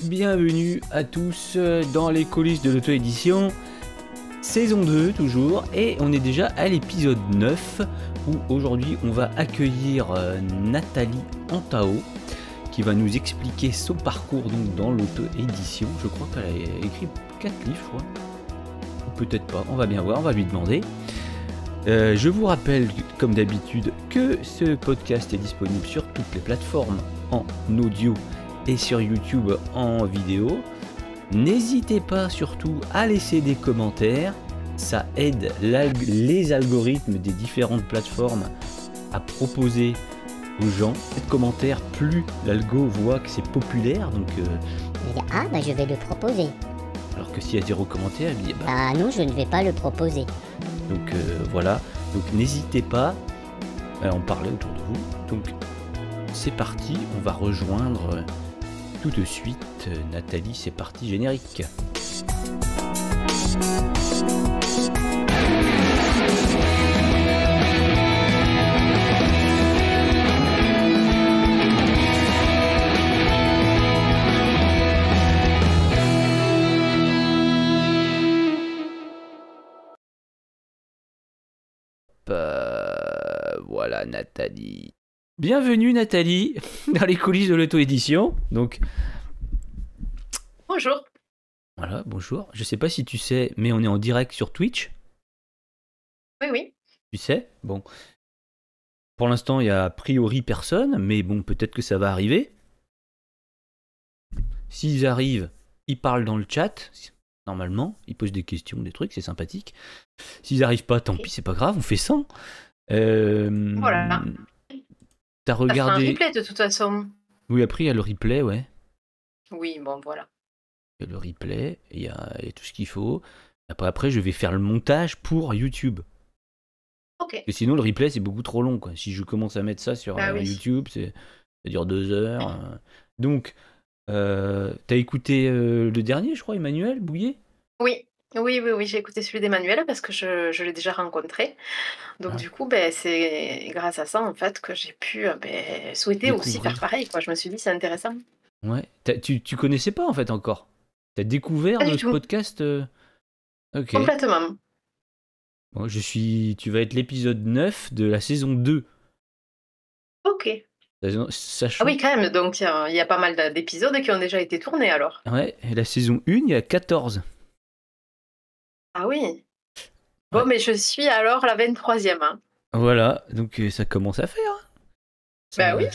bienvenue à tous dans les coulisses de l'auto-édition, saison 2 toujours, et on est déjà à l'épisode 9, où aujourd'hui on va accueillir Nathalie Antao, qui va nous expliquer son parcours donc, dans l'auto-édition. Je crois qu'elle a écrit 4 livres, je crois. Ou peut-être pas, on va bien voir, on va lui demander. Je vous rappelle, comme d'habitude, que ce podcast est disponible sur toutes les plateformes en audio et sur YouTube en vidéo. N'hésitez pas surtout à laisser des commentaires, ça aide les algorithmes des différentes plateformes à proposer aux gens. Les commentaires, plus l'algo voit que c'est populaire, donc Ah bah je vais le proposer. alors que s'il y a 0 commentaires, il dit Ah non, je ne vais pas le proposer. donc voilà, donc n'hésitez pas à en parler autour de vous. Donc c'est parti, on va rejoindre tout de suite Nathalie, c'est parti, générique. Voilà Nathalie. Bienvenue Nathalie dans les coulisses de l'auto-édition. Donc Bonjour. voilà, bonjour. Je sais pas si tu sais, mais on est en direct sur Twitch. Oui. Tu sais? Bon. Pour l'instant, il y a a priori personne, mais bon, peut-être que ça va arriver. S'ils arrivent, ils parlent dans le chat. Normalement, ils posent des questions, des trucs, c'est sympathique. S'ils arrivent pas, tant pis, c'est pas grave, on fait 100. Voilà. T'as Ça fera un regardé... replay de toute façon. Oui, après, il y a le replay, ouais. Oui, bon, voilà. Il y a le replay, il y a tout ce qu'il faut. Après, je vais faire le montage pour YouTube. Ok. Et sinon, le replay, c'est beaucoup trop long, quoi. Si je commence à mettre ça sur Bah oui. YouTube, ça dure 2 heures. Donc, t'as écouté le dernier, je crois, Emmanuel Bouillet? Oui, j'ai écouté celui d'Emmanuel parce que je l'ai déjà rencontré. Donc Ah. du coup, c'est grâce à ça en fait que j'ai pu souhaiter aussi Découvrir. faire pareil, quoi. Je me suis dit c'est intéressant. Ouais. Tu connaissais pas, en fait, encore? T'as découvert Pas du notre tout. podcast Ok. Complètement. Bon, tu vas être l'épisode 9 de la saison 2. Ok. Ah Sachant... oui, quand même. Donc il y a pas mal d'épisodes qui ont déjà été tournés alors. Ouais, et la saison 1, il y a 14. Ah oui. Bon, Ouais. mais je suis alors la 23e. Hein. Voilà, donc ça commence à faire. Bah Ça- oui,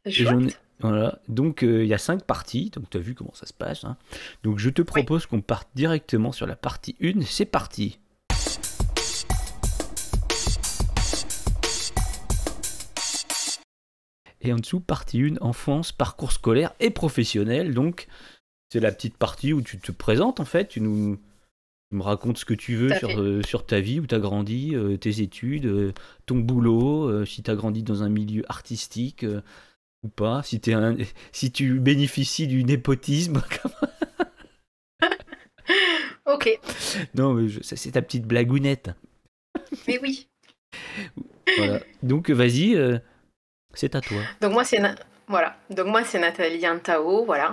c'est chouette. Voilà, donc il y a 5 parties, donc tu as vu comment ça se passe. Hein. Donc je te propose qu'on parte directement sur la partie 1, c'est parti. Et en dessous, partie 1, enfance, parcours scolaire et professionnel. Donc c'est la petite partie où tu te présentes en fait, tu me racontes ce que tu veux sur ta vie, où tu as grandi, tes études, ton boulot, si tu as grandi dans un milieu artistique ou pas, si tu bénéficies du népotisme. Ok. Non, mais ça, c'est ta petite blagounette. Mais oui. Voilà. Donc vas-y, c'est à toi. Donc moi c'est Nathalie Antao, voilà.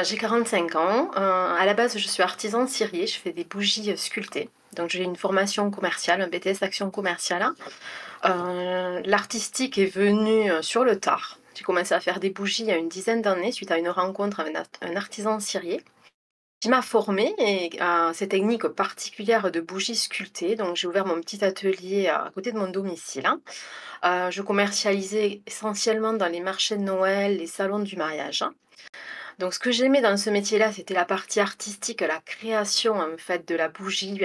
J'ai 45 ans. À la base je suis artisan cirier, je fais des bougies sculptées. Donc j'ai une formation commerciale, un BTS action commerciale. L'artistique est venu sur le tard. J'ai commencé à faire des bougies il y a une dizaine d'années suite à une rencontre avec un artisan cirier qui m'a formée à ces techniques particulières de bougies sculptées. Donc j'ai ouvert mon petit atelier à côté de mon domicile. Je commercialisais essentiellement dans les marchés de Noël, les salons du mariage. Donc ce que j'aimais dans ce métier-là, c'était la partie artistique, la création en fait de la bougie,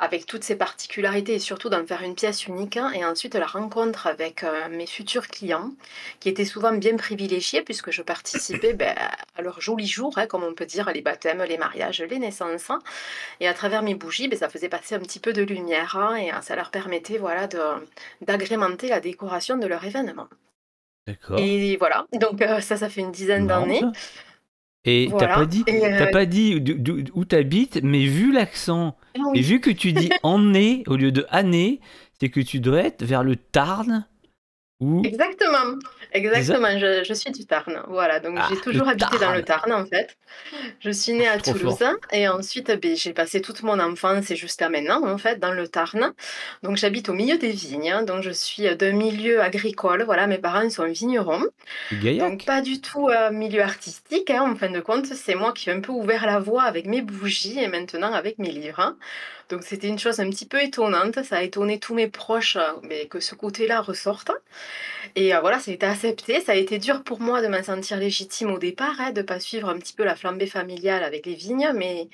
avec toutes ses particularités et surtout d'en faire une pièce unique. Et ensuite la rencontre avec mes futurs clients, qui étaient souvent bien privilégiés puisque je participais à leurs jolis jours, comme on peut dire, les baptêmes, les mariages, les naissances. Et à travers mes bougies, ça faisait passer un petit peu de lumière et ça leur permettait voilà, d'agrémenter la décoration de leur événement. D'accord. Et voilà, donc ça fait une dizaine Marrant, d'années. ça. Et Voilà. t'as pas dit où t'habites, mais vu l'accent, Ah et oui. vu que tu dis année au lieu de année, c'est que tu dois être vers le Tarn. Ou Exactement, c'est ça? exactement, je suis du Tarn, voilà, donc Ah, j'ai le toujours habité dans le Tarn! Tarn, en fait. Je suis née à Trop Toulouse fort. et ensuite, j'ai passé toute mon enfance et jusqu'à maintenant, en fait, dans le Tarn. Donc j'habite au milieu des vignes, hein, donc je suis, d'un milieu agricole, voilà, mes parents sont vignerons, C'est donc Gaillac? pas du tout, milieu artistique, hein, en fin de compte. C'est moi qui ai un peu ouvert la voie avec mes bougies et maintenant avec mes livres, hein. Donc c'était une chose un petit peu étonnante, ça a étonné tous mes proches, mais que ce côté-là ressorte. Et voilà, ça a été accepté. Ça a été dur pour moi de me sentir légitime au départ, hein, de pas suivre un petit peu la flambée familiale avec les vignes, mais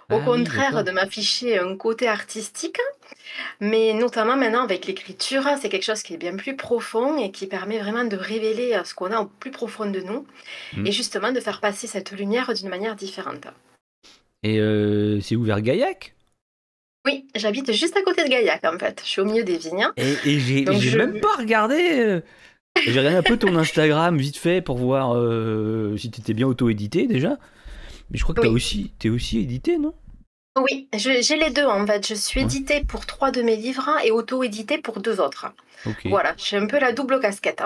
au Ah oui, contraire de d'accord. m'afficher un côté artistique, mais notamment maintenant avec l'écriture, c'est quelque chose qui est bien plus profond et qui permet vraiment de révéler, ce qu'on a au plus profond de nous Mmh. et justement de faire passer cette lumière d'une manière différente. Et c'est où, vers Gaillac? Oui, j'habite juste à côté de Gaillac, en fait. Je suis au milieu des vignes, Et donc j'ai même pas regardé, j'ai regardé un peu ton Instagram vite fait pour voir, si t'étais bien auto-édité déjà. Mais je crois que oui. tu aussi édité, non? Oui, je j'ai les 2 en fait. Je suis Ouais. éditée pour 3 de mes livres et auto-éditée pour 2 autres. OK. Voilà, j'ai un peu la double casquette.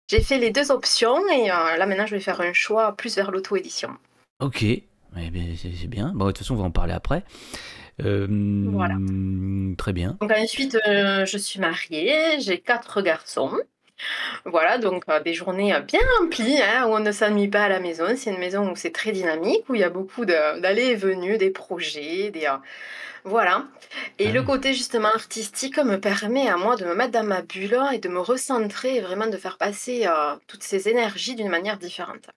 J'ai fait les 2 options et là maintenant je vais faire un choix plus vers l'auto-édition. OK. Eh beh, c'est bien. Bon, de toute façon, on va en parler après. Voilà. Très bien. Donc ensuite, je suis mariée, j'ai 4 garçons. Voilà, donc des journées, bien remplies, hein, où on ne s'ennuie pas à la maison. C'est une maison où c'est très dynamique, où il y a beaucoup d'allées et venues, des projets, voilà. Et Ah le oui. côté justement artistique me permet à moi de me mettre dans ma bulle et de me recentrer et vraiment de faire passer, toutes ces énergies d'une manière différente.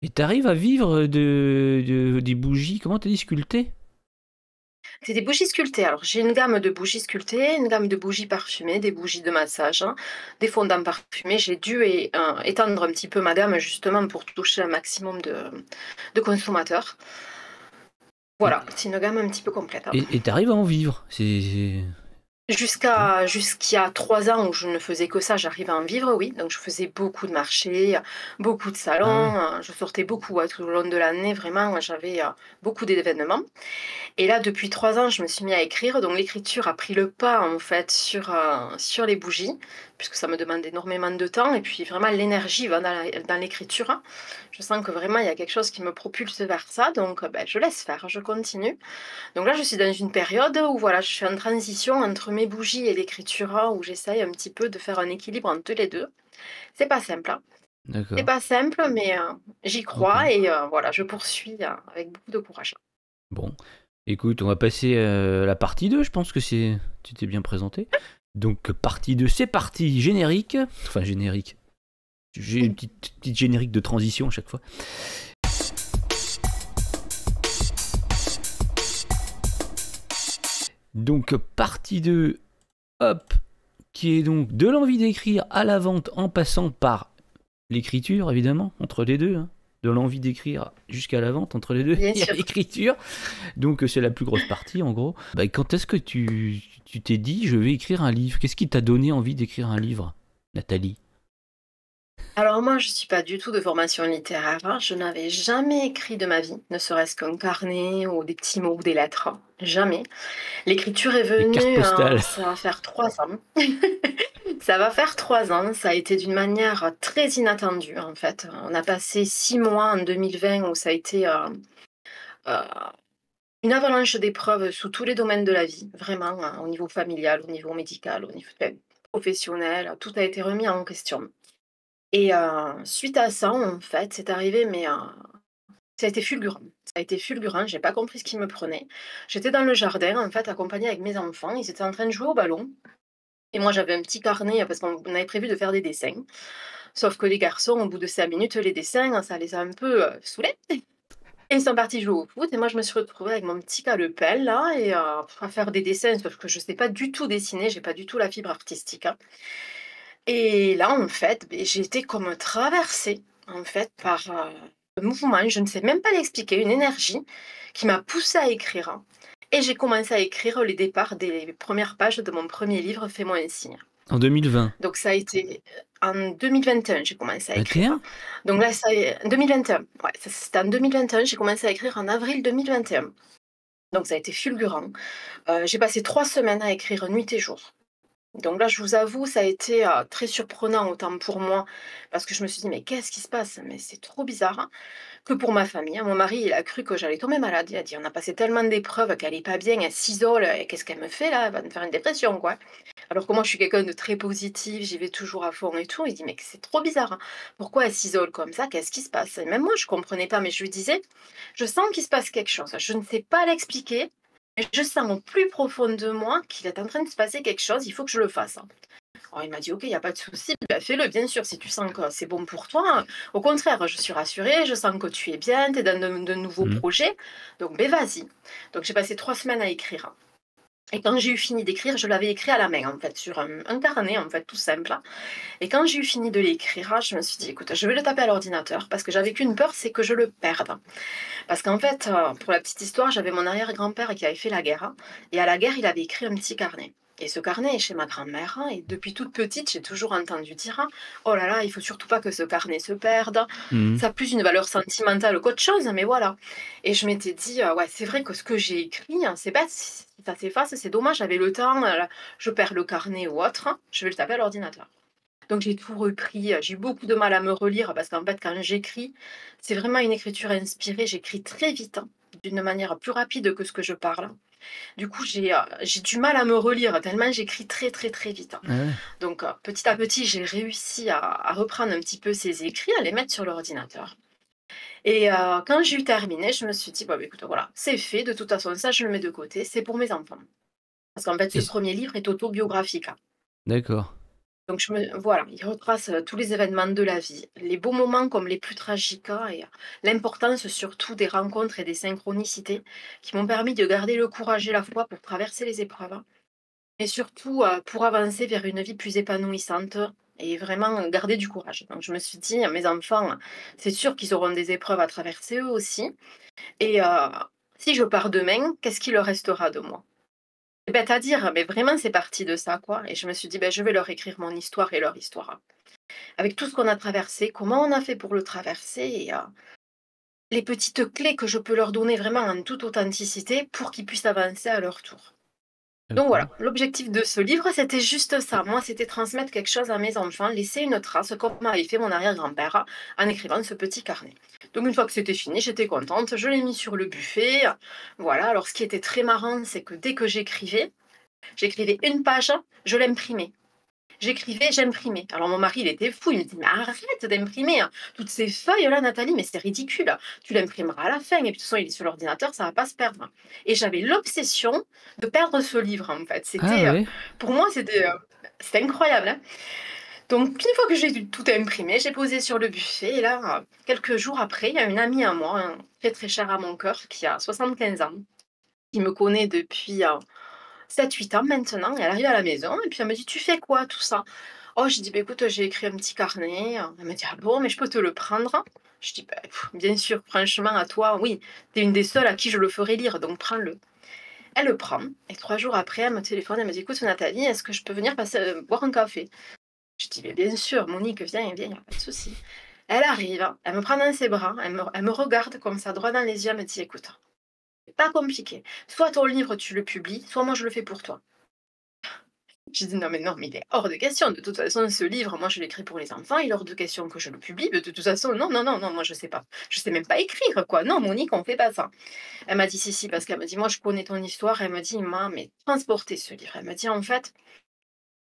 Et t'arrives à vivre des bougies, comment t'as dit, sculptées? C'est des bougies sculptées. Alors j'ai une gamme de bougies sculptées, une gamme de bougies parfumées, des bougies de massage, hein, des fondants parfumés. J'ai dû étendre un petit peu ma gamme justement pour toucher un maximum de consommateurs. Voilà, Et c'est une gamme un petit peu complète, hein. et t'arrives à en vivre? C'est bien. Jusqu'il y a 3 ans où je ne faisais que ça, j'arrivais à en vivre, oui. Donc je faisais beaucoup de marchés, beaucoup de Ah ouais. salons, je sortais beaucoup, tout au long de l'année, vraiment, j'avais, beaucoup d'événements. Et là, depuis 3 ans, je me suis mis à écrire, donc l'écriture a pris le pas, en fait, sur les bougies, puisque ça me demande énormément de temps et puis vraiment l'énergie va dans l'écriture. Je sens que vraiment il y a quelque chose qui me propulse vers ça, donc je laisse faire, je continue. Donc là, je suis dans une période où voilà, je suis en transition entre mes bougies et l'écriture, où j'essaye un petit peu de faire un équilibre entre les 2. C'est pas simple, hein. C'est D'accord. pas simple, mais j'y OK. crois et voilà, je poursuis, avec beaucoup de courage. Bon, écoute, on va passer à la partie 2. Je pense que tu t'es bien présenté. Donc, partie 2, c'est parti, générique. Enfin, générique. J'ai une petite générique de transition à chaque fois. Donc, partie 2, hop, qui est donc de l'envie d'écrire à la vente en passant par l'écriture, évidemment, entre les deux, hein. De l'envie d'écrire jusqu'à la vente, entre les deux, Bien il y a sûr. l'écriture. Donc c'est la plus grosse partie en gros. Bah, quand est-ce que tu t'es dit je vais écrire un livre? Qu'est-ce qui t'a donné envie d'écrire un livre, Nathalie? Alors moi, je suis pas du tout de formation littéraire, hein. Je n'avais jamais écrit de ma vie, ne serait-ce qu'un carnet ou des petits mots ou des lettres, jamais. L'écriture est Les cartes venue, postales. ça va faire 3 ans. Ça va faire 3 ans, ça a été d'une manière très inattendue, en fait. On a passé 6 mois en 2020 où ça a été, heu, une avalanche d'épreuves sous tous les domaines de la vie, vraiment, au niveau familial, au niveau médical, au niveau professionnel, tout a été remis en question et suite à ça, en fait, c'est arrivé mais ça a été fulgurant. Ça a été fulgurant, j'ai pas compris ce qui me prenait. J'étais dans le jardin, en fait, accompagnée avec mes enfants, ils étaient en train de jouer au ballon et moi j'avais un petit carnet, parce qu'on avait prévu de faire des dessins. Sauf que les garçons, au bout de 5 minutes, les dessins, ça les a un peu, saoulés et ils sont partis jouer au foot et moi je me suis retrouvée avec mon petit calepin là et à faire des dessins, sauf que je sais pas du tout dessiner, j'ai pas du tout la fibre artistique, hein. Et là, en fait, j'ai été comme traversée, en fait, par, un mouvement, je ne sais même pas l'expliquer, une énergie qui m'a poussée à écrire, hein. Et j'ai commencé à écrire les départs des premières pages de mon premier livre, Fais-moi un signe. En 2020. Donc ça a été, en 2021, j'ai commencé à écrire, hein. 21? Donc là, ça est 2021, ouais, ça c'était en 2021, j'ai commencé à écrire en avril 2021. Donc ça a été fulgurant. J'ai passé 3 semaines à écrire nuit et jour. Donc là, je vous avoue, ça a été, très surprenant autant pour moi, parce que je me suis dit: «Mais qu'est-ce qui se passe? Mais c'est trop bizarre», hein. Que pour ma famille, hein. Mon mari, il a cru que j'allais tomber malade. Il a dit: «On a passé tellement d'épreuves qu'elle est pas bien, elle s'isole et qu'est-ce qu'elle me fait là? Elle va me faire une dépression, quoi». Alors que moi, je suis quelqu'un de très positif, j'y vais toujours à fond et tout. Il dit: «Mais c'est trop bizarre, hein. Pourquoi elle s'isole comme ça? Qu'est-ce qui se passe?» Et même moi, je comprenais pas, mais je lui disais: «Je sens qu'il se passe quelque chose. Je ne sais pas l'expliquer, mais je sens au plus profond de moi qu'il est en train de se passer quelque chose, il faut que je le fasse, hein». Alors il m'a dit: «OK, il y a pas de souci, bah, fais-le bien sûr si tu sens que c'est bon pour toi, hein. Au contraire, je suis rassurée, je sens que tu es bien, tu es dans de nouveaux Mmh. projets, donc beh, vas-y». Donc j'ai passé 3 semaines à écrire et quand j'ai eu fini d'écrire, je l'avais écrit à la main en fait, sur un carnet en fait, tout simple, hein. Et quand j'ai eu fini de l'écrire, je me suis dit: «Écoute, je vais le taper à l'ordinateur» parce que j'avais qu'une peur, c'est que je le perde. Parce qu'en fait, pour la petite histoire, j'avais mon arrière-grand-père qui avait fait la guerre, hein, et à la guerre, il avait écrit un petit carnet. Et ce carnet est chez ma grand-mère, hein, et depuis toute petite, j'ai toujours entendu dire, hein: «Oh là là, il faut surtout pas que ce carnet se perde». Mmh. Ça a plus une valeur sentimentale qu'autre chose, mais voilà. Et je m'étais dit: «Ouais, c'est vrai que ce que j'ai écrit, hein, c'est bête, si ça s'efface, c'est dommage, j'avais le temps, là, je perds le carnet ou autre, hein, je vais le taper à l'ordinateur». Donc j'ai tout repris, j'ai eu beaucoup de mal à me relire parce qu'en fait, quand j'écris, c'est vraiment une écriture inspirée. J'écris très vite, hein, d'une manière plus rapide que ce que je parle. Du coup, j'ai du mal à me relire tellement j'écris très, très, très vite, hein. Ah ouais. Donc petit à petit, j'ai réussi à reprendre un petit peu ces écrits, à les mettre sur l'ordinateur et quand j'ai eu terminé, je me suis dit: «Bah, écoute, voilà, c'est fait, de toute façon, ça, je le mets de côté, c'est pour mes enfants». Parce qu'en fait, Et ce c premier livre est autobiographique, hein. d'accord. Donc voilà, il retrace, tous les événements de la vie, les beaux moments comme les plus tragiques, hein, et l'importance surtout des rencontres et des synchronicités qui m'ont permis de garder le courage et la foi pour traverser les épreuves, hein, et surtout, pour avancer vers une vie plus épanouissante et vraiment garder du courage. Donc je me suis dit: «Mes enfants, c'est sûr qu'ils auront des épreuves à traverser eux aussi et si je pars demain, qu'est-ce qui leur restera de moi?» C'est bête à dire, mais vraiment c'est parti de ça, quoi, et je me suis dit: «Beh, je vais leur écrire mon histoire et leur histoire». Avec tout ce qu'on a traversé, comment on a fait pour le traverser et les petites clés que je peux leur donner vraiment en toute authenticité pour qu'ils puissent avancer à leur tour. Donc voilà, D'accord. l'objectif de ce livre, c'était juste ça. Moi, c'était transmettre quelque chose à mes enfants, laisser une trace, comme m'avait fait mon arrière-grand-père en écrivant ce petit carnet. Donc une fois que c'était fini, j'étais contente, je l'ai mis sur le buffet. Voilà, alors ce qui était très marrant, c'est que dès que j'écrivais une page, je l'imprimais. J'écrivais, j'imprimais. Alors mon mari, il était fou, il me dit: «Mais arrête d'imprimer, hein, toutes ces feuilles-là, Nathalie, mais c'est ridicule. Tu l'imprimeras à la fin et puis de toute façon, il est sur l'ordinateur, ça va pas se perdre». Et j'avais l'obsession de perdre ce livre, en fait. Ah ouais? Pour moi, c'était incroyable, hein. Donc une fois que j'ai tout imprimé, j'ai posé sur le buffet et là, quelques jours après, il y a une amie à moi, très, très chère à mon cœur, qui a 75 ans, qui me connaît depuis, 7-8 ans maintenant. Elle arrive à la maison et puis elle me dit: «Tu fais quoi, tout ça?» Oh, je dis: «Bah, écoute, j'ai écrit un petit carnet». Elle me dit: «Ah bon, mais je peux te le prendre?» Je dis: «Bah, bien sûr, franchement, à toi, oui, tu es une des seules à qui je le ferai lire, donc prends-le». Elle le prend et 3 jours après, elle me téléphone, elle me dit: «Écoute Nathalie, est-ce que je peux venir passer, boire un café?» Je dis: «Mais bien sûr, Monique, viens, viens, y a pas de souci». Elle arrive, elle me prend dans ses bras, elle me regarde comme ça droit dans les yeux, elle me dit: «Écoute, c'est pas compliqué, soit ton livre, tu le publies, soit moi je le fais pour toi». J'ai dit: non, mais il est hors de question. De toute façon, ce livre, moi, je l'écris pour les enfants. Il est hors de question que je le publie. De toute façon, non, non, non, non, moi, je sais pas. Je sais même pas écrire, quoi. Non, Monique, on fait pas ça». Elle m'a dit: «Si, si», parce qu'elle me dit: «Moi, je connais ton histoire». Elle me dit: «Il m'a mais transporté ce livre». Elle me dit: «En fait,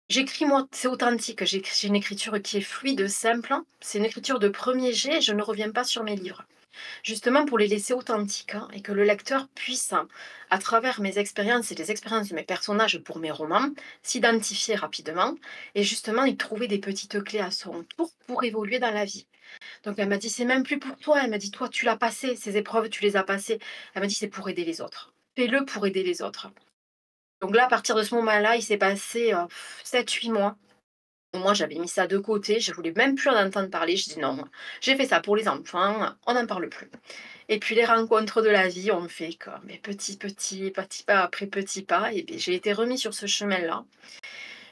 j'écris moi, c'est authentique. J'ai une écriture qui est fluide, simple. C'est une écriture de premier jet. Je ne reviens pas sur mes livres». Justement pour les laisser authentiques, hein, et que le lecteur puisse, hein, à travers mes expériences et les expériences de mes personnages pour mes romans, s'identifier rapidement et justement y trouver des petites clés à son tour pour évoluer dans la vie. Donc elle m'a dit: «C'est même plus pour toi», elle m'a dit: «Toi, tu l'as passé, ces épreuves, tu les as passées». Elle m'a dit: «C'est pour aider les autres. Fais-le pour aider les autres». Donc là, à partir de ce moment-là, il s'est passé 7-8 mois. Moi, j'avais mis ça de côté, je voulais même plus en entendre parler. Je dis: «Non, moi, j'ai fait ça pour les enfants, on n'en parle plus». Et puis les rencontres de la vie ont fait que, mais petit pas après petit pas, et beh, j'ai été remis sur ce chemin-là.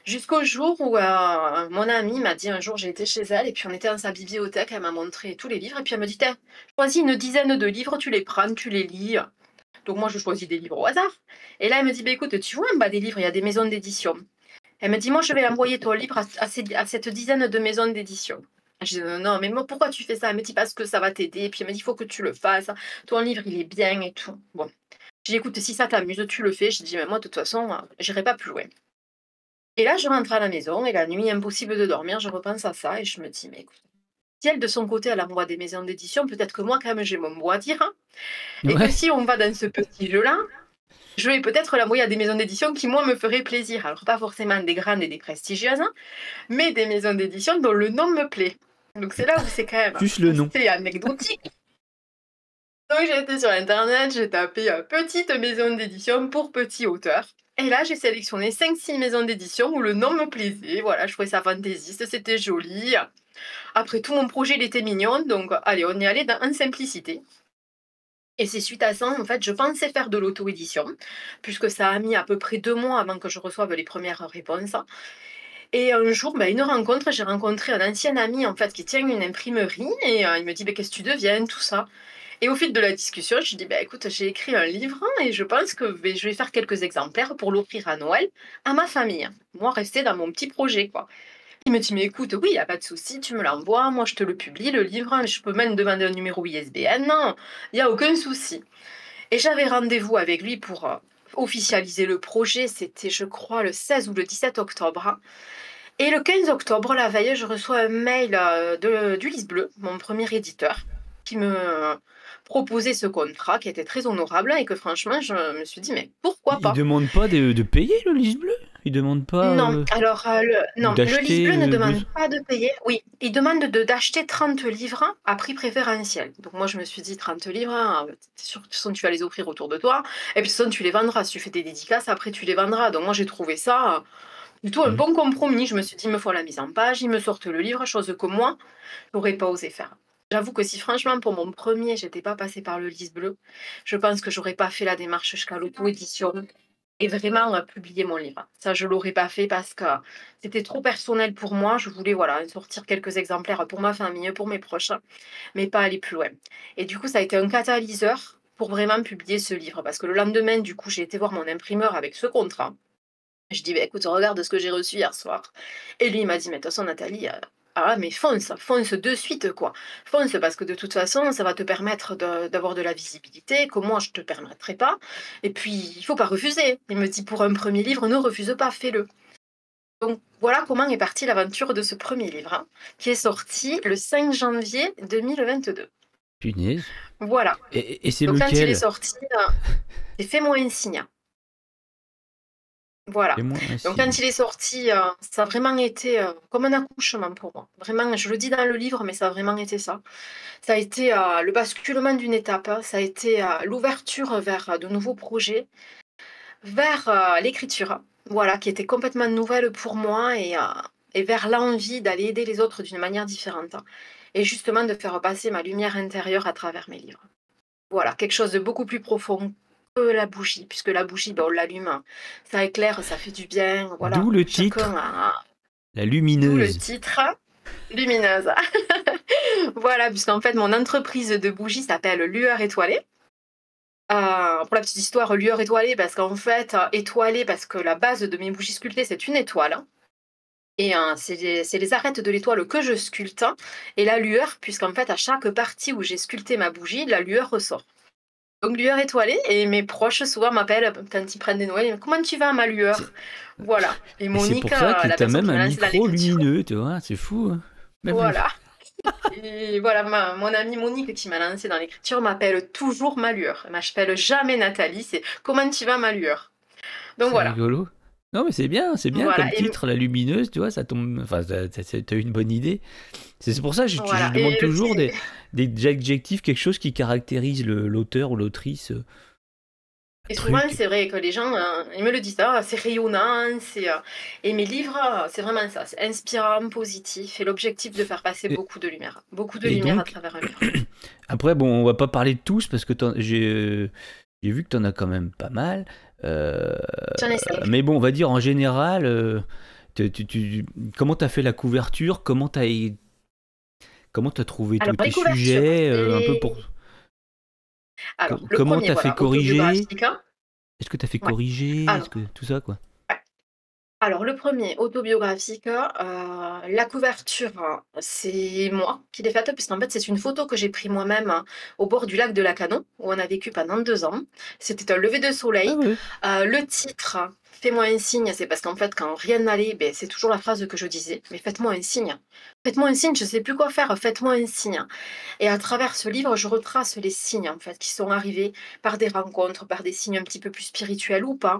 Jusqu'au jour où, mon amie m'a dit un jour, j'ai été chez elle et puis on était dans sa bibliothèque, elle m'a montré tous les livres et puis elle me dit: «Tiens, choisis une dizaine de livres, tu les prends, tu les lis». Donc moi, je choisis des livres au hasard et là, elle me dit: «Beh, écoute, tu vois en bas des livres, il y a des maisons d'édition». Elle me dit, moi, je vais envoyer ton livre à cette dizaine de maisons d'édition. Je dis, non, non, mais moi, pourquoi tu fais ça? Elle me dit, parce que ça va t'aider. Puis elle me dit, il faut que tu le fasses. Ton livre, il est bien et tout. Bon. Je dis, écoute, si ça t'amuse, tu le fais. Je dis, mais moi, de toute façon, j'irai pas plus loin. Et là, je rentre à la maison et la nuit, impossible de dormir, je repense à ça et je me dis, mais écoute, si elle, de son côté, elle envoie des maisons d'édition, peut-être que moi, quand même, j'ai mon mot à dire. Hein, et que Ouais. si on va dans ce petit jeu-là, je vais peut-être l'envoyer à des maisons d'édition qui, moi, me feraient plaisir. Alors, pas forcément des grandes et des prestigieuses, hein, mais des maisons d'édition dont le nom me plaît. Donc, c'est là où c'est quand même Juste le nom. c'est anecdotique. Donc, j'ai été sur Internet, j'ai tapé petite maison d'édition pour petit auteur. Et là, j'ai sélectionné 5-6 maisons d'édition où le nom me plaisait. Voilà, je trouvais ça fantaisiste, c'était joli. Après tout, mon projet, il était mignon. Donc, allez, on y allait en simplicité. Et c'est suite à ça, en fait, je pensais faire de l'auto-édition, puisque ça a mis à peu près 2 mois avant que je reçoive les premières réponses. Et un jour, une rencontre, j'ai rencontré un ancien ami, en fait, qui tient une imprimerie, et il me dit, qu'est-ce que tu deviens, tout ça. Et au fil de la discussion, je lui dis, écoute, j'ai écrit un livre, et je pense que je vais faire quelques exemplaires pour l'offrir à Noël à ma famille. Moi, rester dans mon petit projet, quoi. Il me dit, mais écoute, oui, il n'y a pas de souci, tu me l'envoies, moi je te le publie, le livre, je peux même demander un numéro ISBN, non, il n'y a aucun souci. Et j'avais rendez-vous avec lui pour officialiser le projet, c'était je crois le 16 ou le 17 octobre. Et le 15 octobre, la veille, je reçois un mail d'Ulysse Bleu, mon premier éditeur, qui me proposait ce contrat qui était très honorable et que franchement, je me suis dit, mais pourquoi Il pas? demande pas de payer le lys bleu? Il demande pas Non, alors non, le d'acheter Lys Bleu ne demande pas de payer. Oui, il demande d'acheter 30 livres à prix préférentiel. Donc moi, je me suis dit 30 livres, hein, c'est sûr que de toute façon, tu vas les offrir autour de toi. Et puis de toute façon, tu les vendras. Si tu fais des dédicaces, après, tu les vendras. Donc moi, j'ai trouvé ça plutôt un bon compromis. Je me suis dit, il me faut la mise en page, ils me sortent le livre, chose que moi, je n'aurais pas osé faire. J'avoue que si franchement, pour mon premier, j'étais pas passée par le Lys Bleu, je pense que j'aurais pas fait la démarche jusqu'à l'auto-édition et vraiment publier mon livre. Ça, je l'aurais pas fait parce que c'était trop personnel pour moi. Je voulais sortir quelques exemplaires pour ma famille, pour mes proches, mais pas aller plus loin. Et du coup, ça a été un catalyseur pour vraiment publier ce livre. Parce que le lendemain, du coup, j'ai été voir mon imprimeur avec ce contrat. Je dis, écoute, regarde ce que j'ai reçu hier soir. Et lui, il m'a dit, mais de toute façon, Nathalie, mais fonce de suite, quoi. Fonce, parce que de toute façon, ça va te permettre d'avoir de la visibilité, que moi, je te permettrai pas. Et puis, il faut pas refuser. Il me dit, pour un premier livre, ne refuse pas, fais-le. Donc, voilà comment est partie l'aventure de ce premier livre, hein, qui est sorti le 5 janvier 2022. Punaise. Voilà. Et c'est Donc, quand il est lequel? sorti, c'est Fais-moi un signe. Voilà. Fais-moi un Donc signe. quand il est sorti, ça a vraiment été comme un accouchement pour moi. Vraiment, je le dis dans le livre, mais ça a vraiment été ça. Ça a été le basculement d'une étape, hein. Ça a été l'ouverture vers de nouveaux projets, vers l'écriture, voilà, qui était complètement nouvelle pour moi et vers l'envie d'aller aider les autres d'une manière différente. Et justement de faire passer ma lumière intérieure à travers mes livres. Voilà, quelque chose de beaucoup plus profond que la bougie, puisque la bougie, on l'allume, ça éclaire, ça fait du bien. Voilà. D'où le Chacun titre, a- la D'où le lumineuse. titre, lumineuse. Voilà, puisqu'en fait, mon entreprise de bougies s'appelle Lueur Étoilée. Pour la petite histoire, lueur étoilée, parce qu'en fait, étoilée, parce que la base de mes bougies sculptées, c'est une étoile. Et c'est les arêtes de l'étoile que je sculpte. Et la lueur, puisqu'en fait, à chaque partie où j'ai sculpté ma bougie, la lueur ressort. Donc lueur étoilée, et mes proches souvent m'appellent quand ils prennent des nouvelles, comment tu vas ma lueur? Voilà. Et Et c'est Monique, pour ça que la t'as personne même qui un m'a lancé dans micro l'écriture. lumineux, tu vois, c'est fou. Hein. Même le- Voilà. Et voilà, mon amie Monique qui m'a lancé dans l'écriture m'appelle toujours ma lueur. Elle m'appelle jamais Nathalie, c'est comment tu vas ma lueur? Donc C'est voilà. rigolo. Non, mais c'est bien Voilà. comme Et, titre, la lumineuse, tu vois, ça tombe. Enfin, t'as eu une bonne idée. C'est pour ça que je voilà. demande Et toujours des adjectifs, quelque chose qui caractérise l'auteur ou l'autrice. Et souvent, Truc. c'est vrai que les gens, ils me le disent, c'est rayonnant, et mes livres, c'est vraiment ça, c'est inspirant, positif, et l'objectif de faire passer Et, beaucoup de lumière et à donc, travers un livre. après, bon, on va pas parler de tous parce que j'ai vu que t'en as quand même pas mal. J'en essaie. Mais bon, on va dire en général, comment t'as fait la couverture? Comment t'as trouvé tous Alors, tes les couvertures, sujets? Un peu c'est... pour. Alors, le Comment premier, t'as fait voilà, corriger? autobiographique, hein. Est-ce que t'as fait Ouais. corriger? Est-ce Alors, que tout ça, quoi? ouais. Alors le premier autobiographique, la couverture, c'est moi qui l'ai faite puisqu'en fait, c'est une photo que j'ai pris moi-même, au bord du lac de Lacanau, où on a vécu pendant 2 ans. C'était un lever de Ah soleil. ouais. Le titre, «Fais-moi un signe», c'est parce qu'en fait, quand rien n'allait, beh, c'est toujours la phrase que je disais: «Mais faites-moi un signe. Faites-moi un signe, je sais plus quoi faire, faites-moi un signe». Et à travers ce livre, je retrace les signes, en fait, qui sont arrivés par des rencontres, par des signes un petit peu plus spirituels ou pas,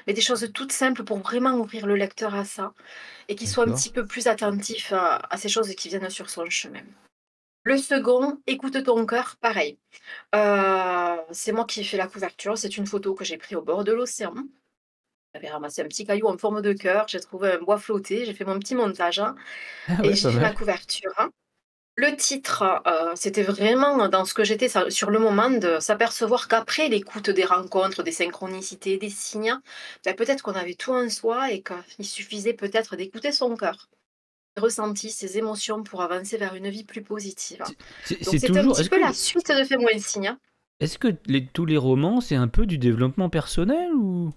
mais des choses toutes simples pour vraiment ouvrir le lecteur à ça et qu'il soit un D'accord. petit peu plus attentif à ces choses qui viennent sur son chemin. Le second, «Écoute ton cœur», pareil. C'est moi qui ai fait la couverture, c'est une photo que j'ai prise au bord de l'océan. J'avais ramassé un petit caillou en forme de cœur, j'ai trouvé un bois flotté, j'ai fait mon petit montage, Ah et ouais, j'ai pas fait ma mal. couverture. Le titre, c'était vraiment dans ce que j'étais ça sur le moment de s'apercevoir qu'après l'écoute des rencontres, des synchronicités, des signes, bah, peut-être qu'on avait tout en soi et qu'il suffisait peut-être d'écouter son cœur, ses ressentis, ses émotions pour avancer vers une vie plus positive. Donc C'est c'était un toujours. petit peu la suite de Fais-moi un signe. Est-ce que tous les romans, c'est un peu du développement personnel ou?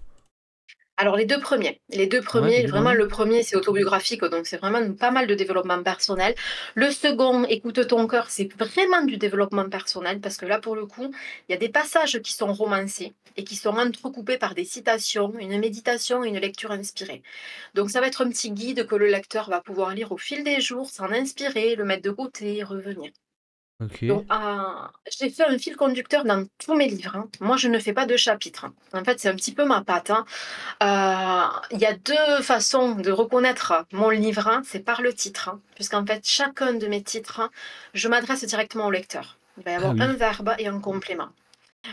Alors les 2 premiers, les 2 Ouais, les premiers, deux vraiment premiers. le premier c'est autobiographique, donc c'est vraiment pas mal de développement personnel. Le second, «Écoute ton cœur», c'est vraiment du développement personnel parce que là, pour le coup, il y a des passages qui sont romancés et qui sont entrecoupés par des citations, une méditation et une lecture inspirée. Donc ça va être un petit guide que le lecteur va pouvoir lire au fil des jours, s'en inspirer, le mettre de côté et revenir. Ok. Donc, j'ai fait un fil conducteur dans tous mes livres, hein. Moi, je ne fais pas de chapitres, hein. En fait, c'est un petit peu ma patte, hein. Il y a 2 façons de reconnaître mon livre, hein, c'est par le titre, hein, puisqu'en fait, chacun de mes titres, hein, je m'adresse directement au lecteur. Il va y Ah avoir un oui. verbe et un complément.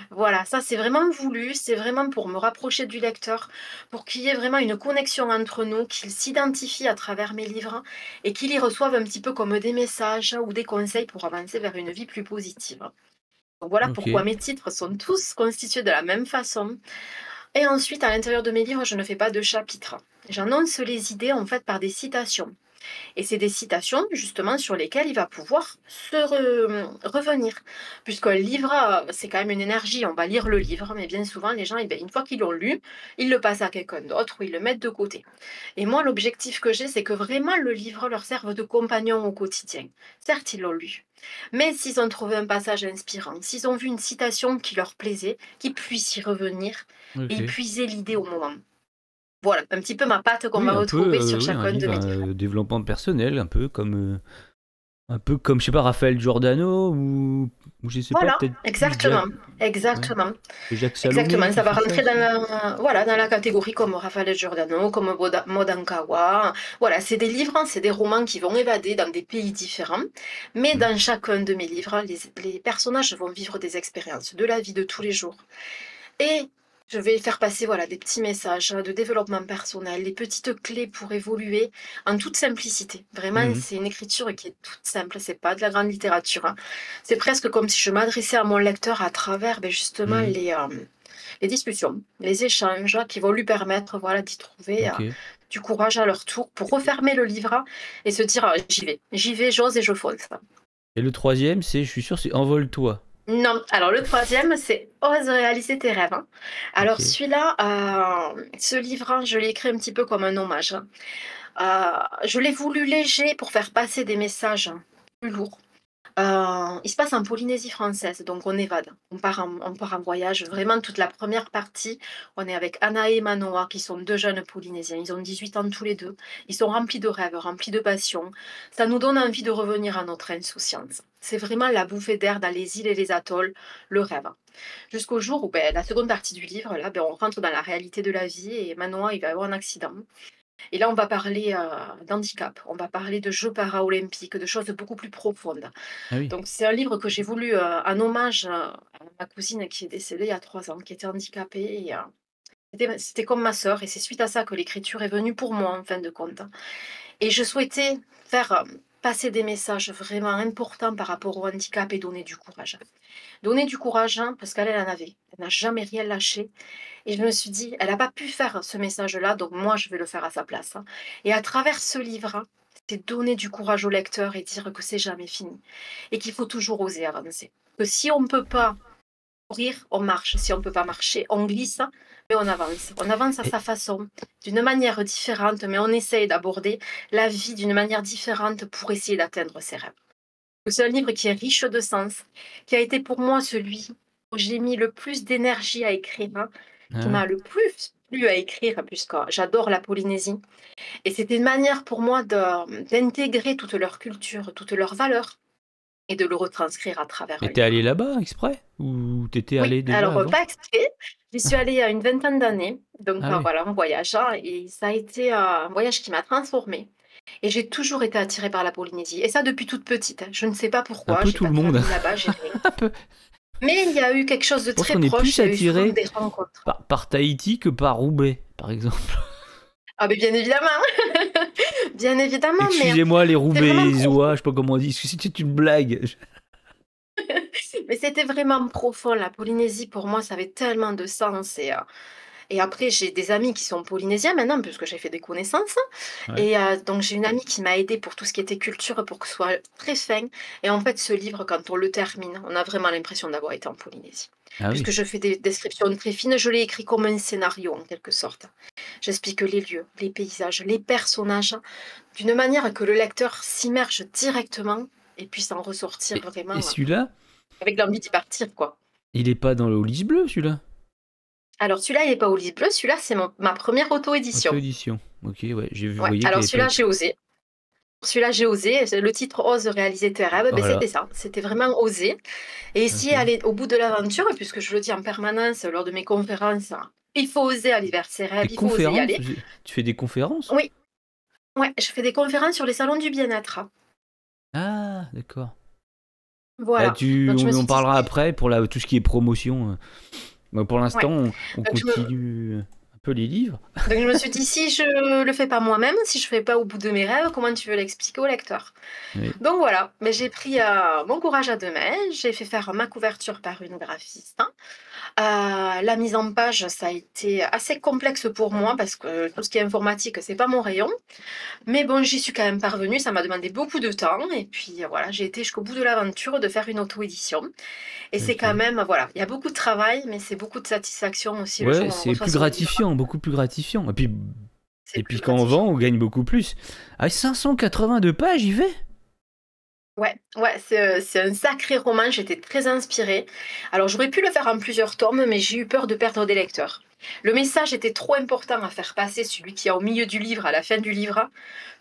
Voilà, ça, c'est vraiment voulu, c'est vraiment pour me rapprocher du lecteur, pour qu'il y ait vraiment une connexion entre nous, qu'il s'identifie à travers mes livres et qu'il y reçoive un petit peu comme des messages ou des conseils pour avancer vers une vie plus positive. Donc voilà Ok. pourquoi mes titres sont tous constitués de la même façon. Et ensuite, à l'intérieur de mes livres, je ne fais pas de chapitres. J'annonce les idées en fait par des citations. Et c'est des citations justement sur lesquelles il va pouvoir revenir. Puisqu'un livre, c'est quand même une énergie. On va lire le livre, mais bien souvent, les gens, eh ben, une fois qu'ils l'ont lu, ils le passent à quelqu'un d'autre ou ils le mettent de côté. Et moi, l'objectif que j'ai, c'est que vraiment le livre leur serve de compagnon au quotidien. Certes, ils l'ont lu. Mais s'ils ont trouvé un passage inspirant, s'ils ont vu une citation qui leur plaisait, qu'ils puissent y revenir et y Ok. puiser l'idée au moment. Voilà, un petit peu ma patte qu'on Oui, va un peu, retrouver sur oui, un chacun de livre mes livres. développement personnel, un peu comme, je sais pas, Raphaël Giordano ou je sais pas, Voilà, peut-être plus exactement, ouais, exactement, Jacques Salomé exactement. qui Ça va fait ça rentrer aussi. voilà, dans la catégorie comme Raphaël Giordano, comme Maud Ankawa. Voilà, c'est des livres, hein, c'est des romans qui vont évader dans des pays différents. Mais Hmm. dans chacun de mes livres, les personnages vont vivre des expériences de la vie de tous les jours. Et je vais faire passer, voilà, des petits messages de développement personnel, des petites clés pour évoluer en toute simplicité. Vraiment, Mhm. c'est une écriture qui est toute simple, c'est pas de la grande littérature, hein. C'est presque comme si je m'adressais à mon lecteur à travers, beh, justement Mhm. les discussions, les échanges qui vont lui permettre, voilà, d'y trouver, Ok. du courage à leur tour pour refermer le livre et se dire: j'y vais, j'ose et je fonce». Et le troisième, je suis sûr, c'est Envole-toi. Non, alors le troisième, c'est «Ose réaliser tes rêves», hein. Alors Ok. celui-là, ce livre, hein, je l'ai écrit un petit peu comme un hommage, hein. Je l'ai voulu léger pour faire passer des messages plus lourds. Il se passe en Polynésie française, donc on évade. On part en voyage. Vraiment toute la première partie, on est avec Anna et Manoa qui sont 2 jeunes Polynésiens. Ils ont 18 ans tous les 2. Ils sont remplis de rêves, remplis de passion. Ça nous donne envie de revenir à notre insouciance. C'est vraiment la bouffée d'air dans les îles et les atolls, le rêve. Jusqu'au jour où, beh, la seconde partie du livre, là, beh, on rentre dans la réalité de la vie et Manoa, il va avoir un accident. Et là, on va parler, d'handicap, on va parler de jeux paralympiques, de choses beaucoup plus profondes. Ah oui. Donc c'est un livre que j'ai voulu, en hommage, à ma cousine qui est décédée il y a 3 ans, qui était handicapée et c'était comme ma sœur et c'est suite à ça que l'écriture est venue pour moi, en fin de compte. Et je souhaitais faire, passer des messages vraiment importants par rapport au handicap et donner du courage. Donner du courage, hein, parce qu'elle, elle en avait. Elle n'a jamais rien lâché et je me suis dit: «Elle n'a pas pu faire ce message-là, donc moi je vais le faire à sa place», hein. Et à travers ce livre, hein, c'est donner du courage au lecteur et dire que c'est jamais fini et qu'il faut toujours oser avancer. Que si on ne peut pas courir, on marche. Si on ne peut pas marcher, on glisse, mais on avance. On avance à Et, sa façon, d'une manière différente, mais on essaye d'aborder la vie d'une manière différente pour essayer d'atteindre ses rêves. C'est un livre qui est riche de sens, qui a été pour moi celui où j'ai mis le plus d'énergie à écrire, hein, qui ah ouais. m'a le plus plu à écrire, puisque j'adore la Polynésie. Et c'était une manière pour moi d'intégrer toute leur culture, toutes leurs valeurs, et de le retranscrire à travers Et un t'es allé livre. là-bas exprès? Ou t'étais Oui, allé déjà alors avant? pas exprès, j'y suis allée il y a une vingtaine d'années, donc Ah oui. voilà, en voyage, hein, et ça a été un voyage qui m'a transformée. Et j'ai toujours été attirée par la Polynésie, et ça depuis toute petite, hein. Je ne sais pas Un pourquoi, peu j'ai tout pas le de monde. famille là-bas, j'ai rien. Un peu. Mais il y a eu quelque chose de Je pense très qu'on est proche, plus il y a eu souvent attiré des rencontres. par Tahiti que par Roubaix, par exemple. Ah mais bien évidemment, bien évidemment, mais Excusez-moi les c'est vraiment Roubaixois, profond. je sais pas comment on dit, c'était une blague. Mais c'était vraiment profond, la Polynésie pour moi ça avait tellement de sens et après j'ai des amis qui sont polynésiens maintenant puisque j'ai fait des connaissances Ouais. et donc j'ai une amie qui m'a aidée pour tout ce qui était culture pour que ce soit très fin et en fait ce livre quand on le termine, on a vraiment l'impression d'avoir été en Polynésie. Ah Puisque oui. je fais des descriptions très fines, je l'ai écrit comme un scénario en quelque sorte. J'explique les lieux, les paysages, les personnages, d'une manière que le lecteur s'immerge directement et puisse en ressortir Et vraiment celui-là, avec l'envie d'y partir, quoi. il est pas dans le Hollis bleu, celui-là? Alors celui-là, il est pas au livre bleu, celui-là, c'est ma première auto-édition. Auto-édition. Ok, ouais, j'ai vu, vous Ouais, voyez qu'il alors avait pas celui-là, été. j'ai osé. Celui-là, j'ai osé. Le titre Ose réaliser tes rêves, ben, Voilà. c'était ça. C'était vraiment oser. Et essayer Ok. d'aller au bout de l'aventure, puisque je le dis en permanence lors de mes conférences, hein, il faut oser aller vers ses rêves, Des il faut oser y conférences? aller. Tu fais des conférences? Oui, ouais, je fais des conférences sur les salons du bien-être. Ah, d'accord. Bah, Voilà. Donc je me on suis en dit, parlera après pour tout ce qui est promotion. Bah, pour ouais. l'instant, on Donc continue un peu les livres. donc je me suis dit, si je le fais pas moi-même, si je fais pas au bout de mes rêves, comment tu veux l'expliquer au lecteur? Oui. Donc voilà, mais j'ai pris mon courage à deux mains, j'ai fait faire ma couverture par une graphiste, hein. La mise en page, ça a été assez complexe pour moi parce que tout ce qui est informatique, c'est pas mon rayon. Mais bon, j'y suis quand même parvenue, ça m'a demandé beaucoup de temps et puis voilà, j'ai été jusqu'au bout de l'aventure de faire une auto-édition. Et c'est quand Ok. même, voilà, il y a beaucoup de travail, mais c'est beaucoup de satisfaction aussi le jour Ouais, où on c'est reçoit plus son livre. gratifiant, beaucoup plus gratifiant. C'est Et plus puis quand on vend, gratifiant. on gagne beaucoup plus. Ah, 582 pages, j'y vais. Ouais, ouais, c'est un sacré roman, j'étais très inspirée. Alors j'aurais pu le faire en plusieurs tomes, mais j'ai eu peur de perdre des lecteurs. Le message était trop important à faire passer, celui qui est au milieu du livre, à la fin du livre,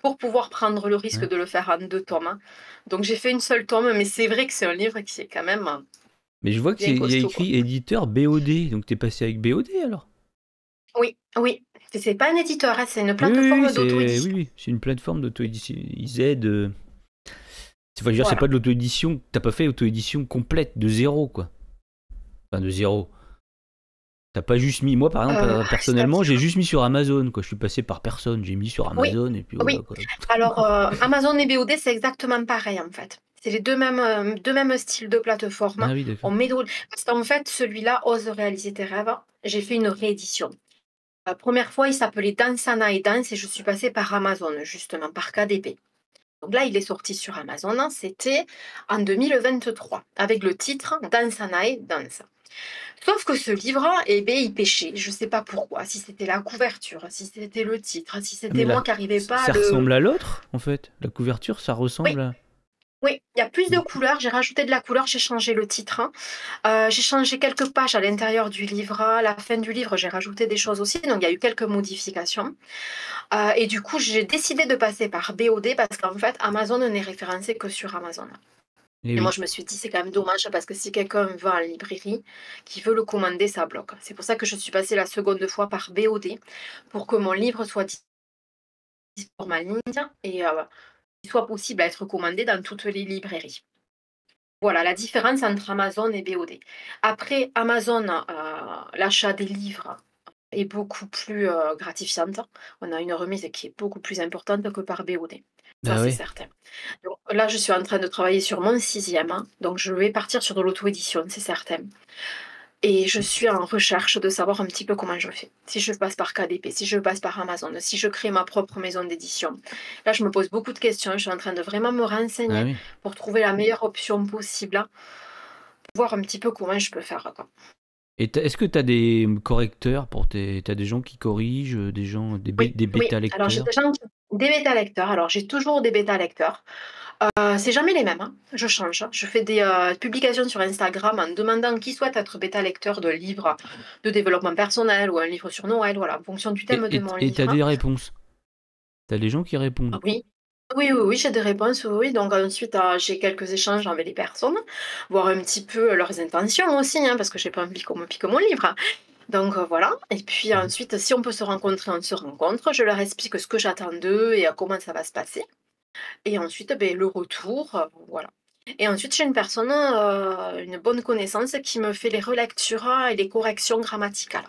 pour pouvoir prendre le risque Ouais. de le faire en deux tomes. Donc j'ai fait une seule tome, mais c'est vrai que c'est un livre qui est quand même Mais je vois bien qu'il y a costaud, quoi. écrit éditeur BOD, donc t'es passé avec BOD alors? Oui, oui. C'est pas un éditeur, hein, c'est une Oui, oui, oui, plateforme d'auto-édition. oui, c'est une plateforme d'auto-édition. Ils aident. Enfin, je veux dire, c'est Voilà. pas de l'auto-édition. T'as pas fait auto-édition complète de zéro, quoi. Enfin, de zéro. T'as pas juste mis. Moi, par exemple, personnellement, j'ai C'est-à-dire. juste mis sur Amazon, quoi. Je suis passé par personne. J'ai mis sur Oui, Amazon et puis voilà, oui. quoi. Alors, Amazon et BOD, c'est exactement pareil, en fait. C'est les deux mêmes styles de plateforme. Ah oui, d'accord. On met parce qu'en fait, celui-là, Ose réaliser tes rêves, j'ai fait une réédition. La première fois, il s'appelait Dansana et Danse et je suis passée par Amazon, justement, par KDP. Donc là, il est sorti sur Amazon, hein, c'était en 2023, avec le titre Dansana et Danse. Sauf que ce livre, eh ben, il pêchait. Je ne sais pas pourquoi. Si c'était la couverture, si c'était le titre, si Ah, mais c'était moi là, qui n'arrivais pas à ça le. ressemble à l'autre, en fait. La couverture, ça Oui, ressemble à. oui, il y a plus de Beaucoup. couleurs. J'ai rajouté de la couleur, j'ai changé le titre, hein. J'ai changé quelques pages à l'intérieur du livre. À la fin du livre, j'ai rajouté des choses aussi. Donc, il y a eu quelques modifications. Et du coup, j'ai décidé de passer par BOD parce qu'en fait, Amazon n'est référencé que sur Amazon. Eh Et moi, oui. je me suis dit, c'est quand même dommage parce que si quelqu'un va en librairie, qui veut le commander, ça bloque. C'est pour ça que je suis passée la seconde fois par BOD pour que mon livre soit disponible en ligne et qu'il soit possible à être commandé dans toutes les librairies. Voilà la différence entre Amazon et BOD. Après, Amazon, l'achat des livres est beaucoup plus gratifiante. On a une remise qui est beaucoup plus importante que par BOD. Ça, Bah c'est oui. certain. Donc, là, je suis en train de travailler sur mon sixième, hein, donc je vais partir sur de l'auto-édition, c'est certain. Et je suis en recherche de savoir un petit peu comment je fais. Si je passe par KDP, si je passe par Amazon, si je crée ma propre maison d'édition. Là, je me pose beaucoup de questions. Je suis en train de vraiment me Ah renseigner oui. pour trouver la meilleure option possible voir un petit peu comment je peux faire, quoi. Et est-ce que tu as des correcteurs pour tes... T'as des gens qui corrigent, des gens, Oui, des oui. bêta Alors j'ai lecteurs? des bêta lecteurs. Alors j'ai toujours des bêta lecteurs. C'est jamais les mêmes, hein. Je change, hein. Je fais des publications sur Instagram en demandant qui souhaite être bêta lecteur de livres de développement personnel ou un livre sur Noël, voilà, en fonction du thème de mon Et t'as livre. des réponses? T'as des gens qui Ah répondent? oui. Oui, oui, oui, j'ai des réponses, oui, oui. Donc ensuite, j'ai quelques échanges avec les personnes, voir un petit peu leurs intentions aussi, hein, parce que j'ai pas envie qu'on me pique mon livre. Donc voilà. Et puis Mhm. ensuite, si on peut se rencontrer, on se rencontre. Je leur explique ce que j'attends d'eux et comment ça va se passer. Et ensuite, beh, le retour, voilà. Et ensuite, j'ai une personne, une bonne connaissance qui me fait les relectures et les corrections grammaticales.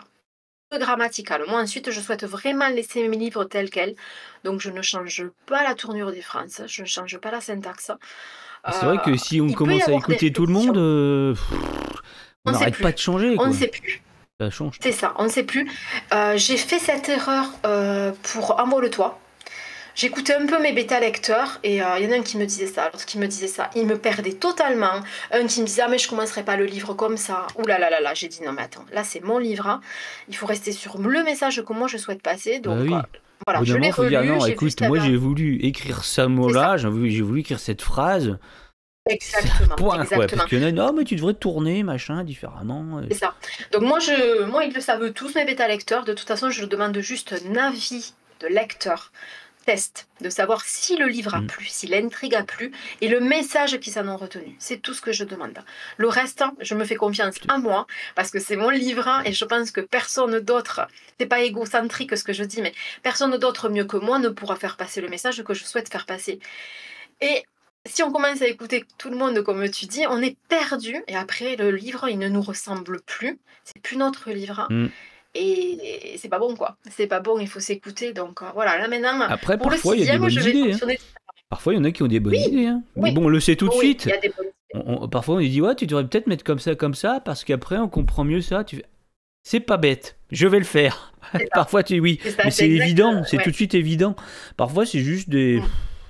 Que grammaticales. Moi, ensuite, je souhaite vraiment laisser mes livres tels quels. Donc, je ne change pas la tournure des phrases, je ne change pas la syntaxe. C'est vrai que si on Il peut y commence à avoir des écouter tout le monde, répétitions. on On ne sait n'arrête pas de plus. changer, On ne quoi. sait plus. Ça change. C'est ça, on ne sait plus. J'ai fait cette erreur pour Envole-toi. J'écoutais un peu mes bêta lecteurs et il y en a un qui me disait ça, l'autre qui me disait ça. Il me perdait totalement. Un qui me disait ah mais je commencerai pas le livre comme ça. Ouh là là là là. J'ai dit non mais attends, là c'est mon livre, hein. Il faut rester sur le message que moi je souhaite passer. Bah Donc oui. Au voilà, bout d'un je l'ai moment, faut dire relu, non, j'ai vu ce écoute, qu'il y moi avait. j'ai voulu écrire ce C'est ça. mot-là, j'ai voulu écrire cette phrase. C'est un Exactement, point, quoi. Parce exactement. qu'il y en a, non, mais tu devrais tourner, machin, différemment. C'est ça. Donc moi ils le savent tous mes bêta lecteurs. De toute façon, je demande juste un avis de lecteur. Test, de savoir si le livre a Mm. plu, si l'intrigue a plu et le message qu'ils en ont retenu. C'est tout ce que je demande. Le reste, je me fais confiance à moi parce que c'est mon livre et je pense que personne d'autre, c'est pas égocentrique ce que je dis, mais personne d'autre mieux que moi ne pourra faire passer le message que je souhaite faire passer. Et si on commence à écouter tout le monde comme tu dis, on est perdu et après le livre, il ne nous ressemble plus. C'est plus notre livre. Mm. Et c'est pas bon, quoi. C'est pas bon, il faut s'écouter. Donc voilà, là maintenant, Après, pour le parfois, il y a des sixième, je bonnes vais idées. Hein. fonctionner. Parfois, il y en a qui ont des bonnes Oui, idées. Hein. Mais oui, bon, on le sait tout de oui, il suite. y a des bonnes idées. Parfois, on lui dit, ouais, tu devrais peut-être mettre comme ça, parce qu'après, on comprend mieux ça. C'est pas bête, je vais le faire. C'est ça, Parfois, oui, c'est ça, mais c'est c'est exact. évident, c'est tout Ouais. de suite évident. Parfois, c'est juste Mm.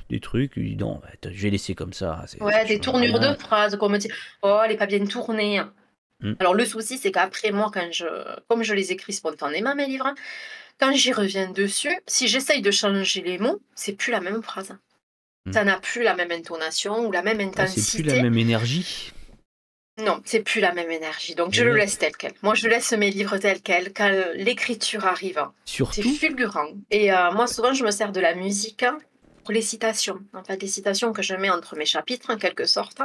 des trucs, non, attends, je vais laisser comme ça, ça Ouais, des change tournures de rien. phrases, qu'on me dit, oh, elle est pas bien tournée. Mm. Alors le souci, c'est qu'après, moi, comme je les écris spontanément, mes livres, quand j'y reviens dessus, si j'essaye de changer les mots, c'est plus la même phrase. Mm. Ça n'a plus la même intonation ou la même Ah, c'est plus la intensité. même énergie. Non, c'est plus la même énergie. Donc je Et le ouais. laisse tel quel. Moi, je laisse mes livres tels quels. Quand l'écriture arrive, c'est Surtout, fulgurant. Et moi, souvent, je me sers de la musique pour les citations. En fait, les citations que je mets entre mes chapitres, en quelque sorte.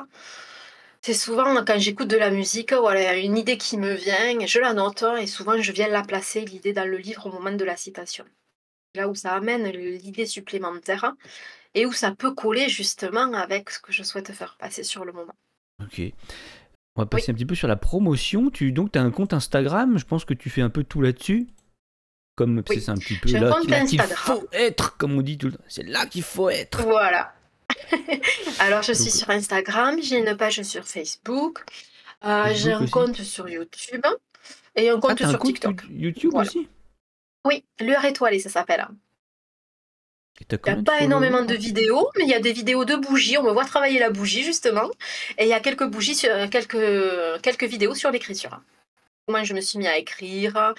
C'est souvent quand j'écoute de la musique, voilà, une idée qui me vient, je la note et souvent je viens la placer, l'idée dans le livre au moment de la citation. Là où ça amène l'idée supplémentaire et où ça peut coller justement avec ce que je souhaite faire passer sur le moment. ok. On va Oui, passer un petit peu sur la promotion. Donc, tu as un compte Instagram, je pense que tu fais un peu tout là-dessus. Comme oui. c'est un petit peu J'ai un là, compte là qu'il Instagram. faut être, comme on dit tout le temps. C'est là qu'il faut être. Voilà. Alors, je suis Donc, sur Instagram, j'ai une page sur Facebook, j'ai Facebook un aussi. compte sur YouTube et un Ah, compte t'as un sur compte TikTok. YouTube Voilà. aussi? Oui, l'heure étoilée, ça s'appelle. Et t'as Il n'y a combien de pas followers? énormément de vidéos, mais il y a des vidéos de bougies. On me voit travailler la bougie, justement. Et il y a quelques bougies, quelques vidéos sur l'écriture. Comment je me suis mis à écrire,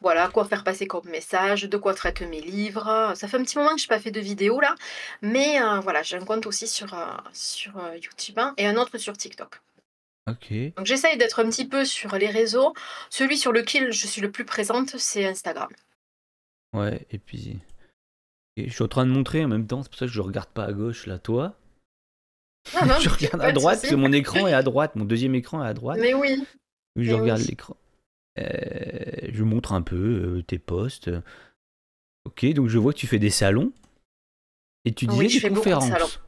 voilà, quoi faire passer comme message, de quoi traitent mes livres. Ça fait un petit moment que je n'ai pas fait de vidéo, là. Mais voilà, j'ai un compte aussi sur YouTube et un autre sur TikTok. Ok. Donc j'essaye d'être un petit peu sur les réseaux. Celui sur lequel je suis le plus présente, c'est Instagram. Ouais, et puis. Et je suis en train de montrer en même temps, c'est pour ça que je regarde pas à gauche là, toi. Ah non, Je regarde pas à de droite, souci. parce que mon écran est à droite, mon deuxième écran est à droite. Mais oui, Où je mais regarde oui. l'écran. Je montre un peu tes posts. Ok, donc je vois que tu fais des salons. Et tu disais Oui, je des fais beaucoup de salons. conférences.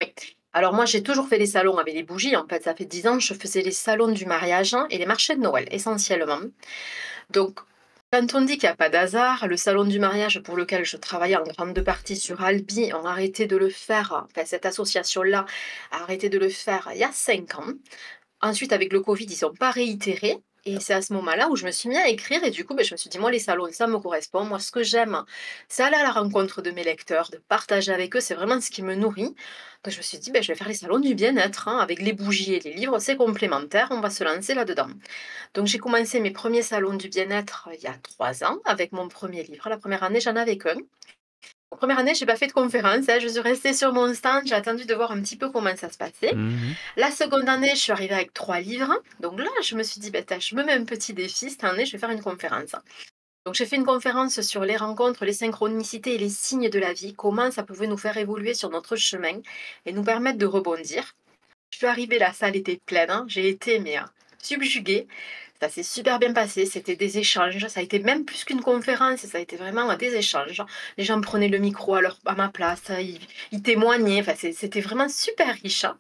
Oui. Alors moi, j'ai toujours fait les salons avec les bougies. En fait, ça fait 10 ans que je faisais les salons du mariage et les marchés de Noël, essentiellement. Donc, quand on dit qu'il n'y a pas d'hasard, le salon du mariage pour lequel je travaillais en grande partie sur Albi ont arrêté de le faire, enfin cette association-là a arrêté de le faire il y a 5 ans. Ensuite, avec le Covid, ils n'ont pas réitéré. Et c'est à ce moment-là où je me suis mis à écrire et du coup, je me suis dit: «Moi, les salons, ça me correspond. Moi, ce que j'aime, c'est aller à la rencontre de mes lecteurs, de partager avec eux, c'est vraiment ce qui me nourrit». Donc je me suis dit: «Je vais faire les salons du bien-être, hein, avec les bougies et les livres, c'est complémentaire, on va se lancer là-dedans». Donc j'ai commencé mes premiers salons du bien-être, il y a 3 ans avec mon premier livre. La première année, j'en avais qu'un. La première année, j'ai pas fait de conférence, hein, je suis restée sur mon stand, j'ai attendu de voir un petit peu comment ça se passait. Mhm. La seconde année, je suis arrivée avec 3 livres. Donc là, je me suis dit: tiens, je me mets un petit défi, cette année, je vais faire une conférence». Donc j'ai fait une conférence sur les rencontres, les synchronicités et les signes de la vie, comment ça pouvait nous faire évoluer sur notre chemin et nous permettre de rebondir. Je suis arrivée, la salle était pleine, hein, j'ai été subjuguée. Ça s'est super bien passé, c'était des échanges, ça a été même plus qu'une conférence, ça a été vraiment des échanges. Les gens prenaient le micro à ma place, ils témoignaient, enfin, c'était vraiment super riche, hein.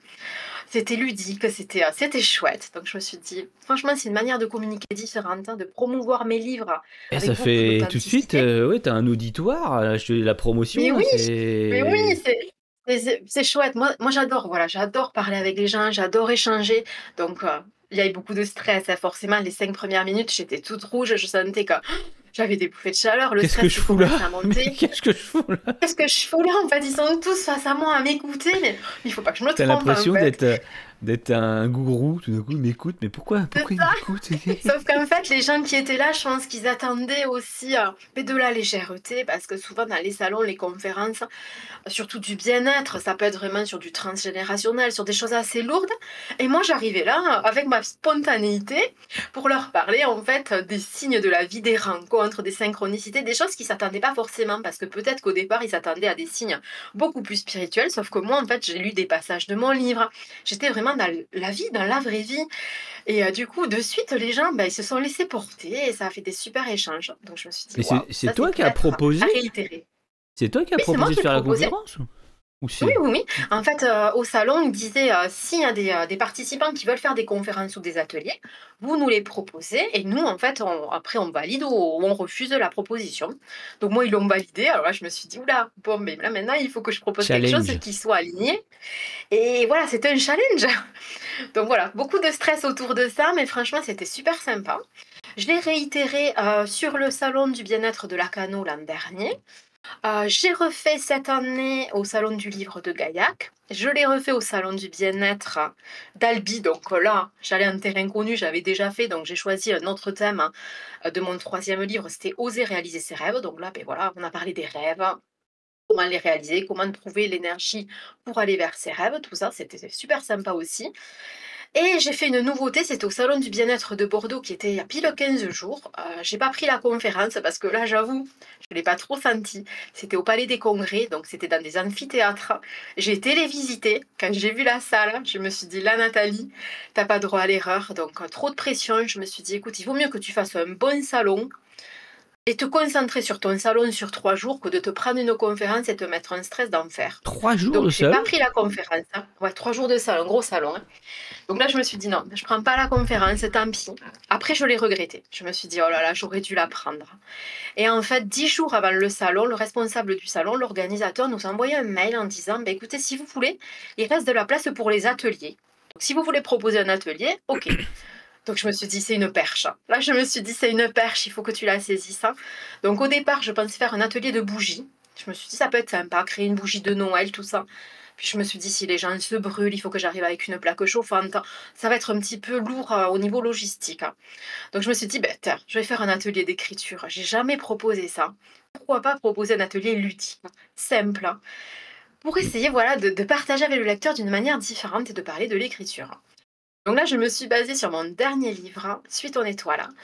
C'était ludique, c'était chouette. Donc je me suis dit, franchement, c'est une manière de communiquer différente, hein, de promouvoir mes livres Et avec ça beaucoup fait tout de suite, d'authenticité. ouais, t'as un auditoire, la promotion Mais là, oui, mais oui, c'est... c'est chouette. Moi j'adore, voilà, j'adore parler avec les gens, j'adore échanger. Donc il y a eu beaucoup de stress, hein, forcément. Les 5 premières minutes, j'étais toute rouge, je sentais que j'avais des bouffées de chaleur, le Qu'est-ce que stress je qui fous là? commençait à Mais monter. qu'est-ce que je fous là? Qu'est-ce que je fous là? En fait, ils sont tous face à moi à m'écouter, mais il faut pas que je me T'as trompe en l'impression fait. d'être un gourou, tout d'un coup, il m'écoute, mais pourquoi il m'écoute? Sauf qu'en fait, les gens qui étaient là, je pense qu'ils attendaient aussi mais de la légèreté, parce que souvent dans les salons, les conférences, surtout du bien-être, ça peut être vraiment sur du transgénérationnel, sur des choses assez lourdes. Et moi, j'arrivais là avec ma spontanéité pour leur parler en fait des signes de la vie, des rencontres, des synchronicités, des choses qu'ils s'attendaient pas forcément, parce que peut-être qu'au départ, ils s'attendaient à des signes beaucoup plus spirituels, sauf que moi, en fait, j'ai lu des passages de mon livre. J'étais vraiment dans la vie, dans la vraie vie. Et du coup, de suite, les gens, ils se sont laissés porter et ça a fait des super échanges. Donc je me suis dit: Mais «Waouh, c'est ça c'est toi qui as peut-être à proposé? réitérer». C'est toi qui as Oui, c'est moi proposé de qui ai faire la proposé. conférence? Ou Oui, c'est... oui, oui. En fait, au salon, ils disaient, s'il y a des participants qui veulent faire des conférences ou des ateliers, vous nous les proposez et nous, en fait, après on valide ou on refuse la proposition. Donc moi, ils l'ont validé. Alors là, je me suis dit: «Ouh bon, mais là, maintenant, il faut que je propose quelque chose Challenge. qui soit aligné». Et voilà, c'était un challenge. Donc voilà, beaucoup de stress autour de ça, mais franchement, c'était super sympa. Je l'ai réitéré, sur le salon du bien-être de Lacanau l'an dernier. J'ai refait cette année au salon du livre de Gaillac. Je l'ai refait au salon du bien-être d'Albi, donc là, j'allais en terrain connu, j'avais déjà fait, donc j'ai choisi un autre thème, hein, de mon troisième livre, c'était «Oser réaliser ses rêves». Donc là, voilà, on a parlé des rêves, comment les réaliser, comment trouver l'énergie pour aller vers ses rêves, tout ça, c'était super sympa aussi. Et j'ai fait une nouveauté, c'était au salon du bien-être de Bordeaux qui était il y a pile 15 jours. J'ai pas pris la conférence parce que là, j'avoue, je l'ai pas trop senti. C'était au Palais des Congrès, donc c'était dans des amphithéâtres. J'ai été les visiter. Quand j'ai vu la salle, je me suis dit: «Là, Nathalie, t'as pas droit à l'erreur». Donc trop de pression. Je me suis dit: «Écoute, il vaut mieux que tu fasses un bon salon et te concentrer sur ton salon sur 3 jours que de te prendre une conférence et te mettre un stress d'enfer». 3 jours Donc de j'ai salon? pas pris la conférence, hein. Ouais, 3 jours de salon, un gros salon, hein. Donc là, je me suis dit: «Non, je prends pas la conférence, tant pis». Après, je l'ai regretté. Je me suis dit: «Oh là là, j'aurais dû la prendre». Et en fait, 10 jours avant le salon, le responsable du salon, l'organisateur, nous a envoyé un mail en disant: écoutez, si vous voulez, il reste de la place pour les ateliers. Donc si vous voulez proposer un atelier, OK». Donc je me suis dit: «C'est une perche». Là, je me suis dit: «C'est une perche, il faut que tu la saisisses», hein. Donc au départ, je pensais faire un atelier de bougies. Je me suis dit: «Ça peut être sympa, créer une bougie de Noël, tout ça». Puis je me suis dit: «Si les gens se brûlent, il faut que j'arrive avec une plaque chauffante. Ça va être un petit peu lourd, au niveau logistique, hein». Donc je me suis dit: tiens, je vais faire un atelier d'écriture. J'ai jamais proposé ça. Pourquoi pas proposer un atelier ludique, simple, hein, pour essayer, voilà, de partager avec le lecteur d'une manière différente et de parler de l'écriture». Donc là, je me suis basée sur mon dernier livre, hein, Suite aux étoiles, hein,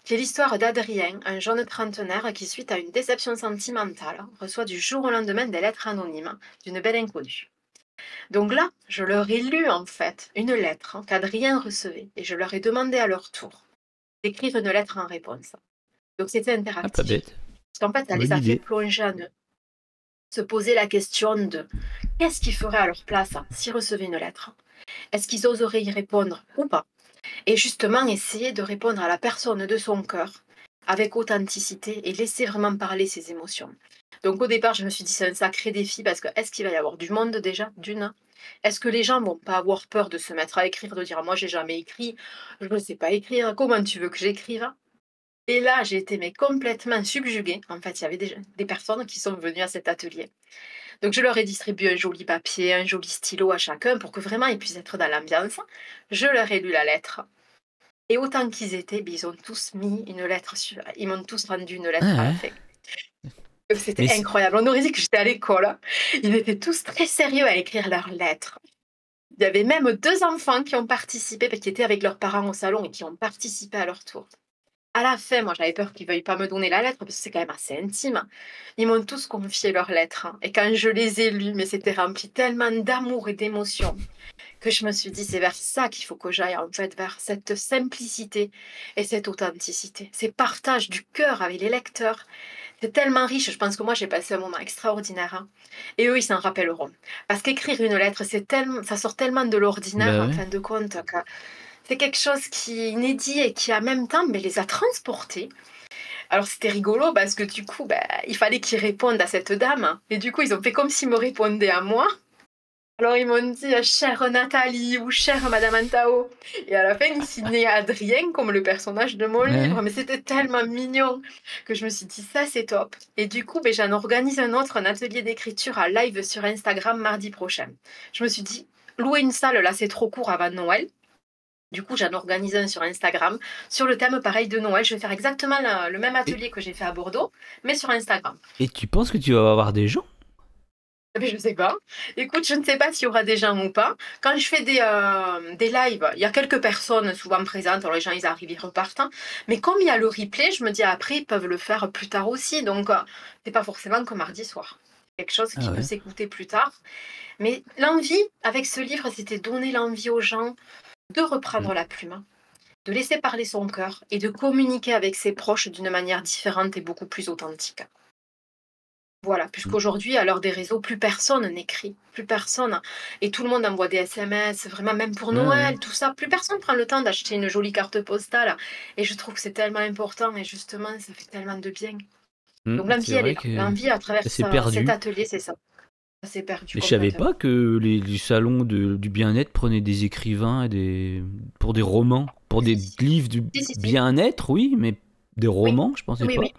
qui est l'histoire d'Adrien, un jeune trentenaire qui, suite à une déception sentimentale, reçoit du jour au lendemain des lettres anonymes d'une belle inconnue. Donc là, je leur ai lu en fait une lettre, hein, qu'Adrien recevait et je leur ai demandé à leur tour d'écrire une lettre en réponse. Donc c'était Ah, pas interactif. bête. Parce qu'en fait, ça les Bonne a fait idée. plonger en eux, se poser la question de qu'est-ce qu'ils feraient à leur place, hein, s'ils recevaient une lettre? Est-ce qu'ils oseraient y répondre ou pas? Et justement, essayer de répondre à la personne de son cœur avec authenticité et laisser vraiment parler ses émotions. Donc au départ, je me suis dit, c'est un sacré défi parce que est-ce qu'il va y avoir du monde déjà, d'une? Est-ce que les gens vont pas avoir peur de se mettre à écrire, de dire, moi j'ai jamais écrit, je ne sais pas écrire, comment tu veux que j'écrive? Et là, j'ai été mais complètement subjuguée. En fait, il y avait des personnes qui sont venues à cet atelier. Donc je leur ai distribué un joli papier, un joli stylo à chacun pour que vraiment ils puissent être dans l'ambiance. Je leur ai lu la lettre. Et autant qu'ils étaient, ben, ils ont tous mis une lettre ils m'ont tous rendu une lettre à Ah la ouais. fin. Mais C'était incroyable. On aurait dit que j'étais à l'école, hein. Ils étaient tous très sérieux à écrire leurs lettres. Il y avait même 2 enfants qui ont participé, qui étaient avec leurs parents au salon et qui ont participé à leur tour. À la fin, moi, j'avais peur qu'ils veuillent pas me donner la lettre parce que c'est quand même assez intime. Ils m'ont tous confié leurs lettres, hein. Et quand je les ai lues, mais c'était rempli tellement d'amour et d'émotion que je me suis dit: «C'est vers ça qu'il faut que j'aille, en fait, vers cette simplicité et cette authenticité, ces partages du cœur avec les lecteurs». C'est tellement riche, je pense que moi, j'ai passé un moment extraordinaire, hein, et eux, ils s'en rappelleront. Parce qu'écrire une lettre, ça sort tellement de l'ordinaire, bah en ouais. fin de compte, que c'est quelque chose qui est inédit et qui, en même temps, mais les a transportés. Alors c'était rigolo parce que du coup, bah, il fallait qu'ils répondent à cette dame et du coup, ils ont fait comme s'ils me répondaient à moi. Alors ils m'ont dit: «Chère Nathalie» ou «Chère madame Antao» et à la fin, ils signaient Adrien comme le personnage de mon Ouais. livre, mais c'était tellement mignon que je me suis dit: «Ça, c'est top» et du coup, beh, j'en organise un autre, un atelier d'écriture en live sur Instagram mardi prochain. Je me suis dit: «Louer une salle, là, c'est trop court avant Noël». Du coup, j'en organise un sur Instagram, sur le thème pareil de Noël. Je vais faire exactement le même Et, atelier que j'ai fait à Bordeaux, mais sur Instagram. et tu penses que tu vas avoir des gens? Mais je sais pas. Écoute, je ne sais pas s'il y aura des gens ou pas. Quand je fais des lives, il y a quelques personnes souvent présentes. Alors les gens, ils arrivent, ils repartent, hein. Mais comme il y a le replay, je me dis après, ils peuvent le faire plus tard aussi. Donc, c'est pas forcément que mardi soir. Quelque chose Ah qui peut ouais. s'écouter plus tard. Mais l'envie, avec ce livre, c'était donner l'envie aux gens de Mm. reprendre la plume, hein, de laisser parler son cœur et de communiquer avec ses proches d'une manière différente et beaucoup plus authentique. Voilà, Mm. puisqu'aujourd'hui, à l'heure des réseaux, plus personne n'écrit, plus personne. Et tout le monde envoie des SMS, vraiment, même pour Ouais, ouais. Noël, tout ça. Plus personne prend le temps d'acheter une jolie carte postale. Et je trouve que c'est tellement important et justement, ça fait tellement de bien. Donc C'est l'envie, elle est vrai là. que L'envie à travers ça s'est cet perdu. atelier, c'est ça. Ça s'est perdu Mais je savais complètement. pas que les salons du bien-être prenaient des écrivains pour des romans, pour des Si, livres du si, si. Si. bien-être, oui, mais des Oui, romans, je pensais oui, pas. oui.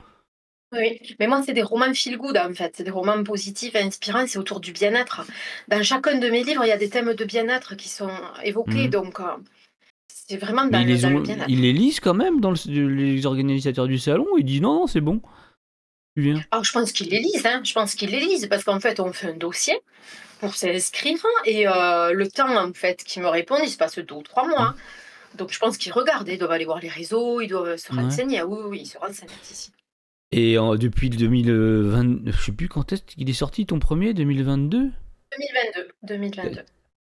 Oui, mais moi, c'est des romans feel good, en fait. C'est des romans positifs et inspirants. C'est autour du bien-être. Dans chacun de mes livres, il y a des thèmes de bien-être qui sont évoqués. Mm. Donc, c'est vraiment Mais dans le bien-être. ils les lisent quand même les organisateurs du salon. Ils disent non, non, c'est bon, tu viens. Alors, je pense qu'ils les lisent, hein. Je pense qu'ils les lisent parce qu'en fait, on fait un dossier pour s'inscrire et le temps, en fait, qu'ils me répondent, il se passe 2 ou 3 mois, Mm. hein. Donc, je pense qu'ils regardent. Ils doivent aller voir les réseaux, ils doivent se Ouais. renseigner. Ah oui, oui, oui, ils se renseignent ici. Et depuis le 2020, je sais plus quand est-ce qu'il est sorti ton premier, 2022. 2022. 2022.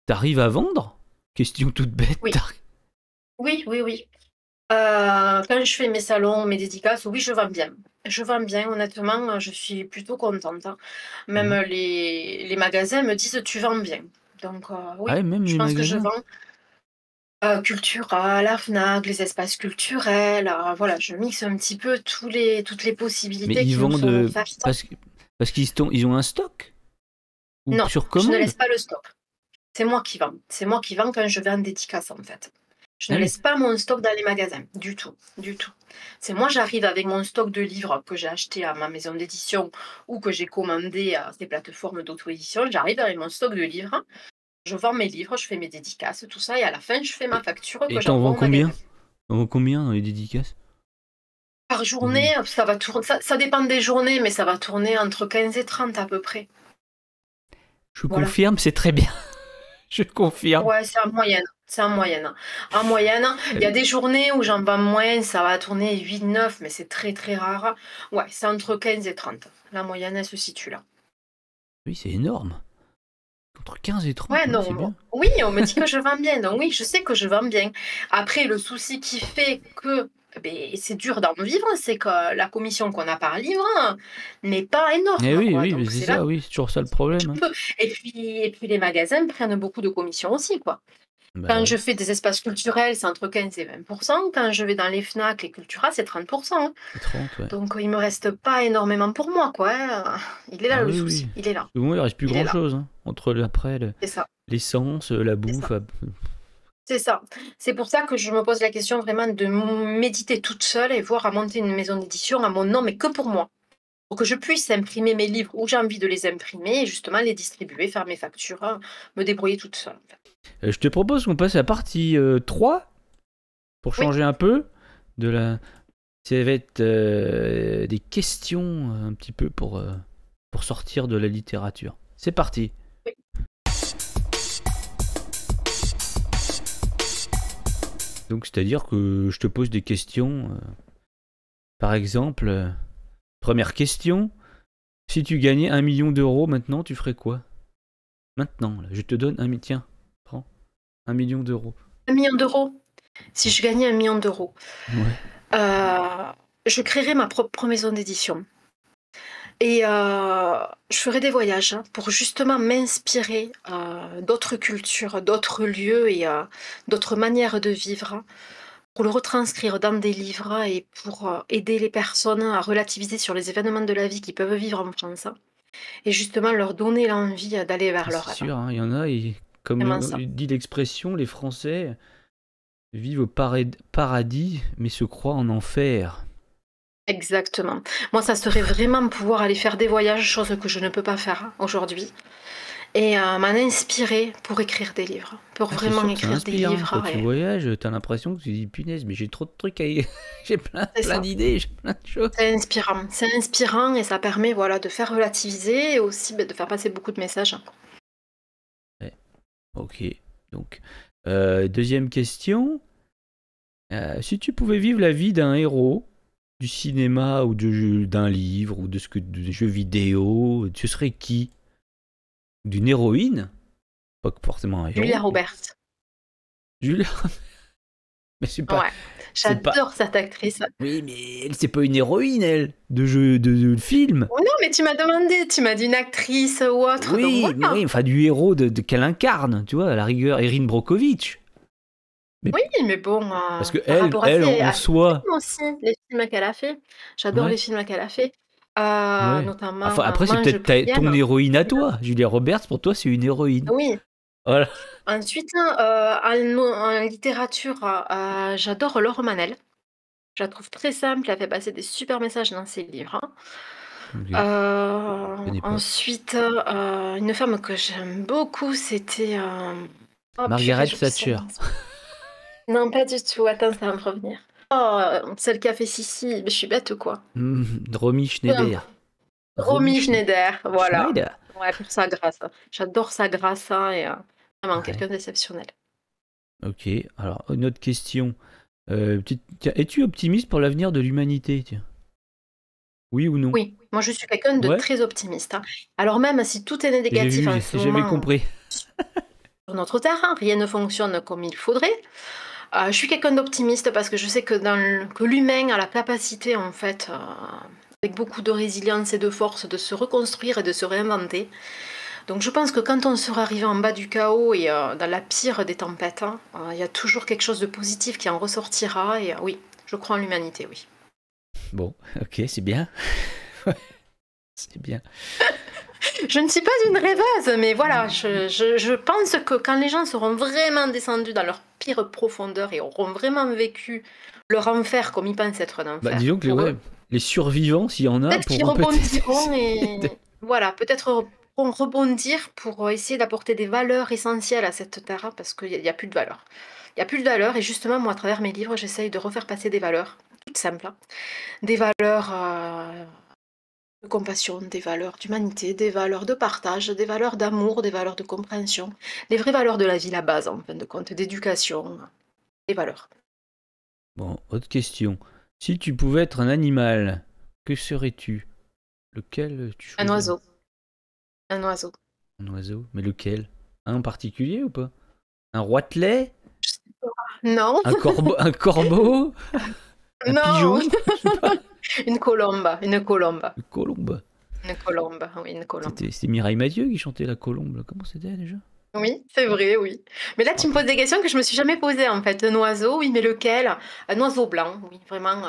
T'arrives à vendre? Question toute bête. Oui, oui, oui, oui. Quand je fais mes salons, mes dédicaces, oui, je vends bien. Je vends bien, honnêtement, je suis plutôt contente, hein. Même Mm. les magasins me disent: «Tu vends bien». Donc Ah ouais, oui, même je les pense que je magasins. vends. Cultura, la Fnac, les espaces culturels, voilà, je mixe un petit peu toutes les Mais possibilités ils qui nous vendent sont offertes. parce, parce ils ont un stock? Ou Non, sur je ne commande? laisse pas le stock. C'est moi qui vends. C'est moi qui vends quand je vais en dédicace, en fait. Je Ah ne oui. laisse pas mon stock dans les magasins, du tout, du tout. C'est moi, j'arrive avec mon stock de livres que j'ai acheté à ma maison d'édition ou que j'ai commandé à ces plateformes d'auto-édition. J'arrive avec mon stock de livres, je vends mes livres, je fais mes dédicaces, tout ça, et à la fin, je fais ma Et facture que et t'en j'envoie vends au magasin. combien? T'en vends combien dans les dédicaces? Par Mmh. journée, ça va tourner, ça dépend des journées, mais ça va tourner entre 15 et 30 à peu près. Je Voilà. confirme, c'est très bien. Je confirme. Ouais, c'est en moyenne. C'est en moyenne. En moyenne, il y a des journées où j'en vends moins, ça va tourner 8, 9, mais c'est très très rare. Ouais, c'est entre 15 et 30. La moyenne, elle se situe là. Oui, c'est énorme. Entre 15 et 30, Ouais, ouais, c'est non, bien. oui, on me dit que je vends bien. Donc oui, je sais que je vends bien. Après, le souci qui fait que c'est dur d'en vivre, c'est que la commission qu'on a par livre n'est pas Eh énorme, oui, quoi. oui, mais Donc c'est c'est là ça, oui, c'est toujours ça le je problème, hein. peux. Et puis les magasins prennent beaucoup de commissions aussi, quoi. Bah Quand ouais, je fais des espaces culturels, c'est entre 15 et 20%. Quand je vais dans les Fnac, les Cultura, c'est 30%, hein. c'est 30, ouais. Donc, il me reste pas énormément pour moi, quoi, hein. Il est là Ah le oui, souci, oui. il est là, Souvent, il reste plus il est là. grand-chose, hein, entre après C'est ça, l'essence, la c'est bouffe. ça, c'est ça. C'est pour ça que je me pose la question vraiment de méditer toute seule et voir à monter une maison d'édition à mon nom, mais que pour moi. Pour que je puisse imprimer mes livres où j'ai envie de les imprimer et justement les distribuer, faire mes factures, hein, me débrouiller toute seule, en fait. Je te propose qu'on passe à la partie 3 pour Oui, changer un peu de la. Ça va être des questions un petit peu pour sortir de la littérature. C'est parti. oui. Donc, c'est-à-dire que je te pose des questions. Par exemple, première question. Si tu gagnais 1 million d'euros maintenant, tu ferais quoi? Maintenant, là, je te donne tiens, prends 1 million d'euros. 1 million d'euros. Si je gagnais 1 million d'euros, Ouais. euh, je créerais ma propre maison d'édition. Et je ferais des voyages, hein, pour justement m'inspirer d'autres cultures, d'autres lieux et d'autres manières de vivre, hein, pour le retranscrire dans des livres et pour aider les personnes à relativiser sur les événements de la vie qu'ils peuvent vivre en France, hein, et justement leur donner l'envie d'aller vers C'est leur rêve, hein. sûr, hein, il y en a, comme Vraiment ça. dit l'expression, les Français vivent au paradis, mais se croient en enfer. Exactement. Moi, ça serait vraiment pouvoir aller faire des voyages, chose que je ne peux pas faire, hein, aujourd'hui, et m'en inspirer pour écrire des livres, pour Ah, c'est vraiment sûr que ça écrire des inspire, hein. Quand livres. tu Et voyages, t'as l'impression que tu dis punaise, mais j'ai trop de trucs à j'ai c'est plein ça. d'idées, j'ai plein de choses. C'est inspirant et ça permet, voilà, de faire relativiser et aussi, de faire passer beaucoup de messages. Ouais, ok. Donc, deuxième question. Si tu pouvais vivre la vie d'un héros du cinéma ou d'un livre ou de jeux vidéo, tu serais qui? D'une héroïne? Pas forcément un Julia héros. Roberts. Julia. Mais c'est pas. Ouais, C'est pas. j'adore cette actrice. Oui, mais elle, c'est pas une héroïne, elle, de jeu, de film. Oh non, mais tu m'as demandé, tu m'as dit une actrice ou autre, donc Oui, mais voilà. oui, enfin du héros qu'elle incarne, tu vois, à la rigueur, Erin Brockovich. Mais Oui, mais bon, parce que par rapport à en ses soi, films aussi, les films qu'elle a fait. J'adore ouais, les films qu'elle a fait. ouais. Notamment Enfin, après, c'est Mange peut-être Prième. ton héroïne à toi. Julia Roberts, pour toi, c'est une héroïne. Oui. Voilà. Ensuite, en littérature, j'adore Laure Manel. Je la trouve très simple, elle fait passer des super messages dans ses livres, hein. Ok, je connais pas. Ensuite, une femme que j'aime beaucoup, c'était, oh purée, Margaret j'oublie son Thatcher. nom. Non, pas du tout, attends, ça va me revenir. Oh, celle qui a fait Sissi, mais je suis bête ou quoi? Romy Peu Schneider. importe. Romy Schneider, voilà. Schneider. Ouais, pour sa grâce. J'adore sa grâce, hein, et vraiment Ouais. quelqu'un d'exceptionnel. Ok. Alors, une autre question. Tiens, es-tu optimiste pour l'avenir de l'humanité, tiens? Oui ou non? Oui, moi je suis quelqu'un de Ouais. très optimiste, hein. Alors même si tout est J'ai négatif vu, en ce j'avais moment compris. sur notre Terre, hein, rien ne fonctionne comme il faudrait. Je suis quelqu'un d'optimiste parce que je sais que, que l'humain a la capacité, en fait, avec beaucoup de résilience et de force, de se reconstruire et de se réinventer. Donc je pense que quand on sera arrivé en bas du chaos et dans la pire des tempêtes, hein, il y a toujours quelque chose de positif qui en ressortira. Et oui, je crois en l'humanité, oui. Bon, ok, c'est bien. C'est bien. Je ne suis pas une rêveuse, mais voilà, je pense que quand les gens seront vraiment descendus dans leur pire profondeur et auront vraiment vécu leur enfer comme ils pensent être un Bah, enfer disons que pour eux, les survivants, s'il y en a, peut-être qu'ils pourront peut-être rebondiront essayer et voilà, peut-être pourront rebondir pour essayer d'apporter des valeurs essentielles à cette terre, hein, parce qu'il n'y a plus de valeurs. Il n'y a plus de valeurs et justement, moi, à travers mes livres, j'essaye de refaire passer des valeurs, toutes simples, hein. Des valeurs de compassion, des valeurs d'humanité, des valeurs de partage, des valeurs d'amour, des valeurs de compréhension, les vraies valeurs de la vie, la base, en fin de compte, d'éducation, des valeurs. Bon, autre question. Si tu pouvais être un animal, que serais-tu? Lequel tu Un choisirais? oiseau, un oiseau. Un oiseau? Mais lequel? Un en particulier ou pas? Un roitelet? Non, Un corbeau? Un corbeau? Un non, pigeon? Je sais pas. une colombe, une colombe, Une colombe. une colombe, oui, une colombe. C'était Mireille Mathieu qui chantait la colombe, là. Comment c'était déjà? Oui, c'est vrai, oui. Mais là, tu me poses des questions que je me suis jamais posées, en fait. Un oiseau, oui, mais lequel? Un oiseau blanc, oui, vraiment,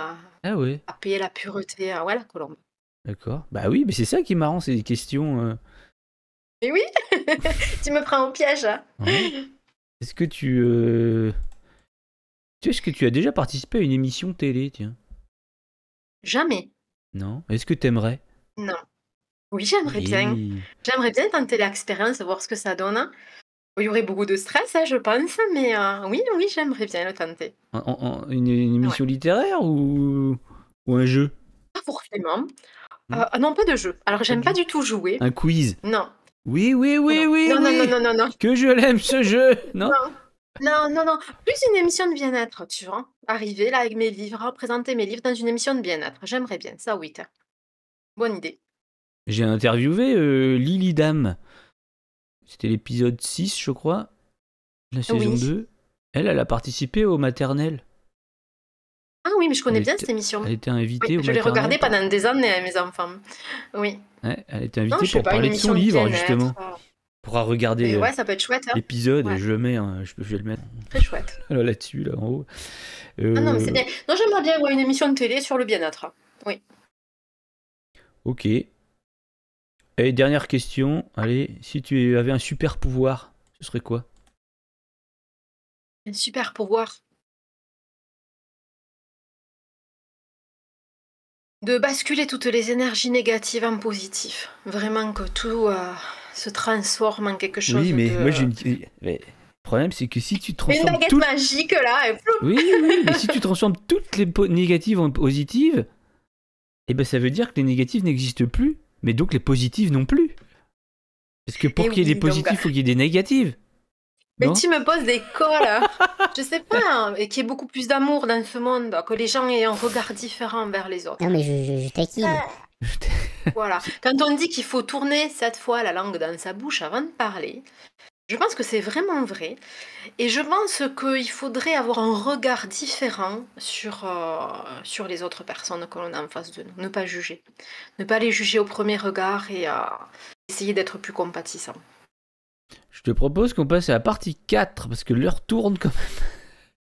Ah ouais, à payer la pureté, ouais, la colombe. d'accord. Bah oui, mais c'est ça qui est marrant, c'est des questions. Et oui, tu me prends au piège, hein. Ouais. Est-ce que est-ce que tu as déjà participé à une émission télé, tiens? Jamais. Non? Est-ce que t'aimerais? Non. Oui, j'aimerais bien. Oui. J'aimerais bien tenter l'expérience, voir ce que ça donne. Il y aurait beaucoup de stress, hein, je pense, mais oui, oui, j'aimerais bien le tenter. Une Ouais. émission littéraire ou un jeu? Pas forcément. Non? Non, pas de jeu. Alors, Pas j'aime de pas jeu? du tout jouer. Un quiz? Non, Oui, oui, oui, non. oui, Non, non, non, oui! non, non, non. Que je l'aime ce jeu! Non? Non, non, non, non. Plus une émission de bien-être, tu vois? Arriver là avec mes livres, présenter mes livres dans une émission de bien-être. J'aimerais bien, ça oui, tiens. Bonne idée. J'ai interviewé Lily Dam. C'était l'épisode 6, je crois, de la saison Oui. 2. Elle a participé au maternel. Ah oui, mais je Elle connais bien était, cette émission. elle était Oui, invitée au je l'ai maternel. regardée pendant des années avec mes enfants. Oui. Ouais, elle était Non, invitée je sais pour pas, une parler de son émission de livre, bien-être. justement. On pourra regarder Et ouais, ça peut être chouette, hein. l'épisode, Ouais, je le mets, hein, je vais le mettre très chouette. là-dessus, là, en haut. Ah non, mais c'est Euh, bien. Non, j'aimerais bien voir une émission de télé sur le bien-être. Oui. ok. Et dernière question. Allez, si tu avais un super pouvoir, ce serait quoi? Un super pouvoir. De basculer toutes les énergies négatives en positif. Vraiment que tout se transforme en quelque chose Oui, mais moi de... j'ai une. Mais le problème, c'est que si tu Une transformes baguette toutes. magique là, et ploup. Oui, oui, mais si tu transformes toutes les négatives en positives, eh ben ça veut dire que les négatives n'existent plus, mais donc les positives non plus. Parce que pour Et qu'il y ait des oui, donc... positifs, il faut qu'il y ait des négatives, Mais non? tu me poses des cols. Je sais pas, hein, et qu'il y ait beaucoup plus d'amour dans ce monde, que les gens aient un regard différent vers les Non, autres. mais je taquine. Voilà. Quand on dit qu'il faut tourner cette fois la langue dans sa bouche avant de parler, je pense que c'est vraiment vrai. Et je pense qu'il faudrait avoir un regard différent sur les autres personnes que l'on a en face de nous. Ne pas juger. Ne pas les juger au premier regard et essayer d'être plus compatissant. Je te propose qu'on passe à la partie 4, parce que l'heure tourne quand même.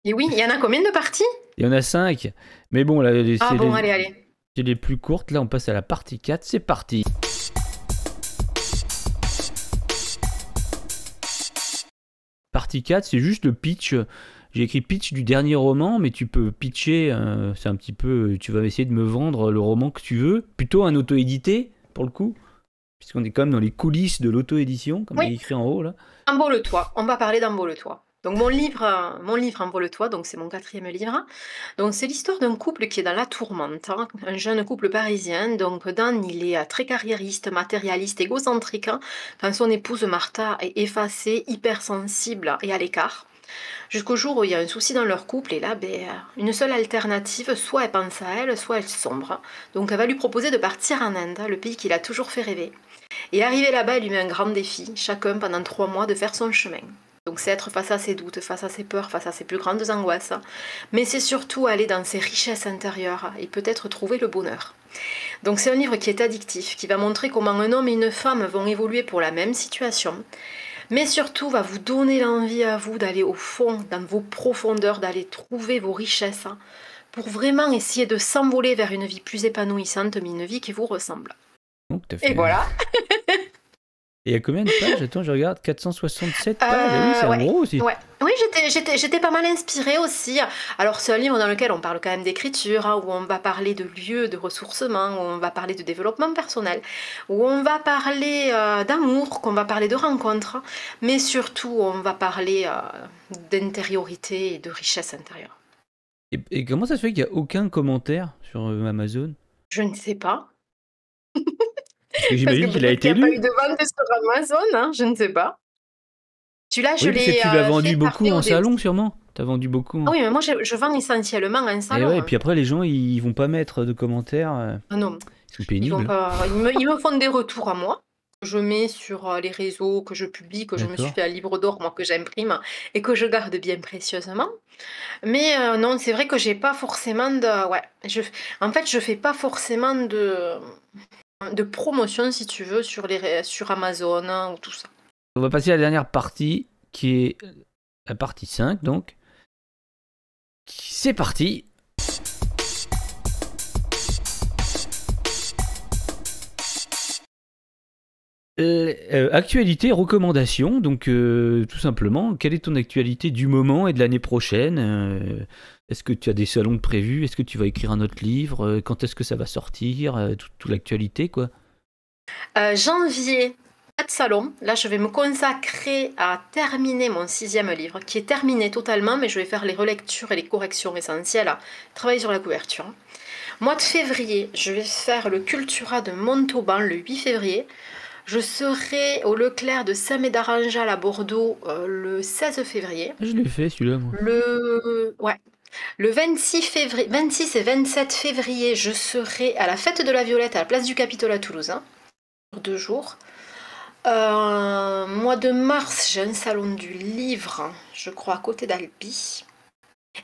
Et oui, il y en a combien de parties? Il y en a 5. Mais bon, là, Ah bon, allez, allez. c'est les plus courtes. Là, on passe à la partie 4. C'est parti. Partie 4, c'est juste le pitch. J'ai écrit pitch du dernier roman, mais tu peux pitcher, c'est un petit peu, tu vas essayer de me vendre le roman que tu veux, plutôt un auto-édité, pour le coup, puisqu'on est quand même dans les coulisses de l'auto-édition, comme il est Oui, écrit en haut, là. Embole-toi. On va parler d'Embole-toi. Donc mon livre Embole-toi, donc c'est mon 4e livre. Donc c'est l'histoire d'un couple qui est dans la tourmente, hein, un jeune couple parisien. Donc Dan, il est très carriériste, matérialiste, égocentrique, hein, quand son épouse Martha est effacée, hypersensible et à l'écart. Jusqu'au jour où il y a un souci dans leur couple et là, une seule alternative, soit elle pense à elle, soit elle sombre. Donc elle va lui proposer de partir en Inde, le pays qui l'a toujours fait rêver. Et arrivé là-bas, elle lui met un grand défi, chacun pendant 3 mois, de faire son chemin. Donc c'est être face à ses doutes, face à ses peurs, face à ses plus grandes angoisses. Mais c'est surtout aller dans ses richesses intérieures et peut-être trouver le bonheur. Donc c'est un livre qui est addictif, qui va montrer comment un homme et une femme vont évoluer pour la même situation, mais surtout va vous donner l'envie à vous d'aller au fond, dans vos profondeurs, d'aller trouver vos richesses, hein, pour vraiment essayer de s'envoler vers une vie plus épanouissante, mais une vie qui vous ressemble. Donc, t'as Et fait... voilà. Et il y a combien de pages? Attends, je regarde, 467 pages, ah oui, c'est un Ouais, gros aussi. ouais. Oui, j'étais pas mal inspirée aussi. Alors, c'est un livre dans lequel on parle quand même d'écriture, hein, où on va parler de lieux de ressourcement, où on va parler de développement personnel, où on va parler d'amour, qu'on va parler de rencontres, mais surtout, on va parler d'intériorité et de richesse intérieure. Et comment ça se fait qu'il n'y a aucun commentaire sur Amazon? Je ne sais pas. Parce que Parce que j'imagine qu'il a peut-être qu'il été n'y a pas lu. eu de vente sur Amazon, hein, je ne sais pas. Celui-là, je Oui, parce que l'ai tu l'as vendu fait par beaucoup en VOD salon, aussi. sûrement. T'as vendu beaucoup. Ah oui, mais moi, je vends essentiellement en Et salon, ouais, et hein. puis après, les gens, ils vont pas mettre de commentaires. Ah non. Ils sont Ils vont pénibles. pas, ils me font des retours à moi, que je mets sur les réseaux, que je publie, que je me suis D'accord. fait à livre d'or, moi, que j'imprime et que je garde bien précieusement. Mais non, c'est vrai que j'ai pas forcément de. Ouais, en fait, je fais pas forcément de promotion, si tu veux, sur Amazon, hein, ou tout ça. On va passer à la dernière partie, qui est la partie 5, donc. C'est parti. Actualité, recommandation, donc tout simplement, quelle est ton actualité du moment et de l'année prochaine? Est-ce que tu as des salons de prévus? Est-ce que tu vas écrire un autre livre? Quand est-ce que ça va sortir? Toute l'actualité, quoi. Janvier, pas de salon. Là, je vais me consacrer à terminer mon 6e livre, qui est terminé totalement, mais je vais faire les relectures et les corrections essentielles, travailler sur la couverture. Mois de février, je vais faire le Cultura de Montauban le 8 février. Je serai au Leclerc de Saint-Médard-en-Jalles à Bordeaux le 16 février. Je l'ai fait celui-là, moi. Le 26 et 27 février, je serai à la Fête de la Violette à la place du Capitole à Toulouse, pour 2 jours. Mois de mars, j'ai un salon du livre, je crois, à côté d'Albi.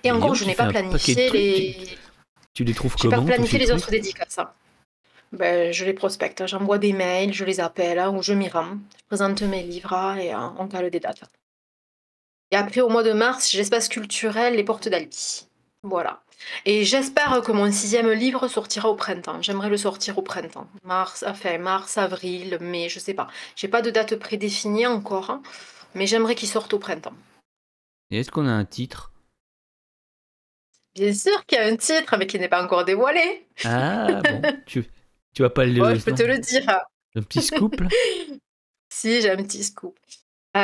Et encore, je n'ai pas planifié les... Tu les trouves J'ai comment? pas planifié les autres dédicaces. Je les prospecte, j'envoie des mails, je les appelle ou je m'y rends. Je présente mes livres et on cale des dates. Et après, au mois de mars, j'ai l'espace culturel Les Portes d'Albi. Voilà. Et j'espère que mon 6e livre sortira au printemps. J'aimerais le sortir au printemps. Mars, avril, mai, je sais pas. J'ai pas de date prédéfinie encore, mais j'aimerais qu'il sorte au printemps. Et est-ce qu'on a un titre? Bien sûr qu'il y a un titre, mais qui n'est pas encore dévoilé. Ah bon, tu vas pas le... Ouais, je peux te le dire. Un petit scoop, là? Si, j'ai un petit scoop. Il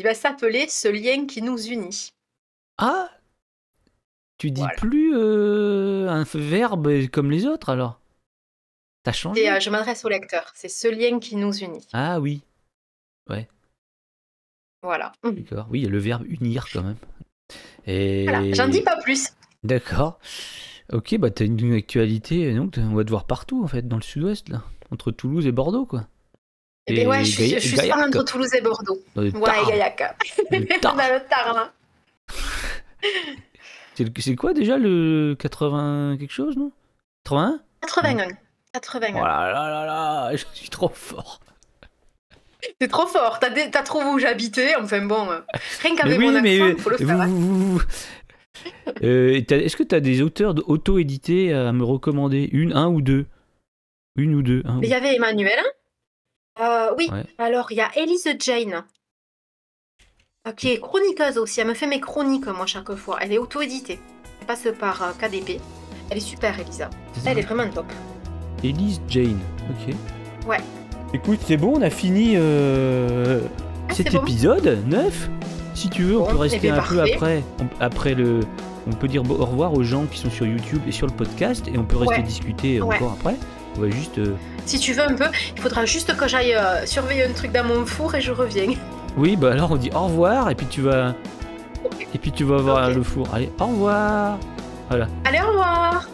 va s'appeler Ce lien qui nous unit. Ah, tu dis plus un verbe comme les autres, alors? T'as changé? Et je m'adresse au lecteur. C'est Ce lien qui nous unit. Ah oui. Ouais. Voilà. D'accord. Oui, il y a le verbe unir quand même. Et... Voilà, j'en dis pas plus. D'accord. Ok, bah t'as une actualité, donc on va te voir partout, en fait, dans le sud-ouest, là. Entre Toulouse et Bordeaux, quoi. Et ouais, je suis souvent entre Toulouse et Bordeaux. Ouais, Gaillac. Dans le Tarn, là. C'est quoi déjà le 80 quelque chose, non? 81? 81. Oh là là là là, je suis trop fort. T'es trop fort, t'as trouvé où j'habitais, enfin bon, rien qu'avec mon accent, faut le faire. Est-ce que t'as des auteurs auto-édités à me recommander? Un ou deux? Il y avait Emmanuel. Oui, ouais. Alors il y a Elise Jane, qui est chroniqueuse aussi. Elle me fait mes chroniques, moi, chaque fois. Elle est auto-éditée. Elle passe par KDP. Elle est super, Elisa. Elle est vraiment top. Elise Jane, ok. Ouais. Écoute, c'est bon, on a fini cet épisode 9. Si tu veux, on peut rester un peu après. On peut dire au revoir aux gens qui sont sur YouTube et sur le podcast. Et on peut rester discuter encore après. On va juste... Si tu veux un peu, il faudra juste que j'aille surveiller un truc dans mon four et je reviens. Oui, bah alors on dit au revoir et puis tu vas... Et puis tu vas voir le four. Allez, au revoir. Voilà. Allez, au revoir.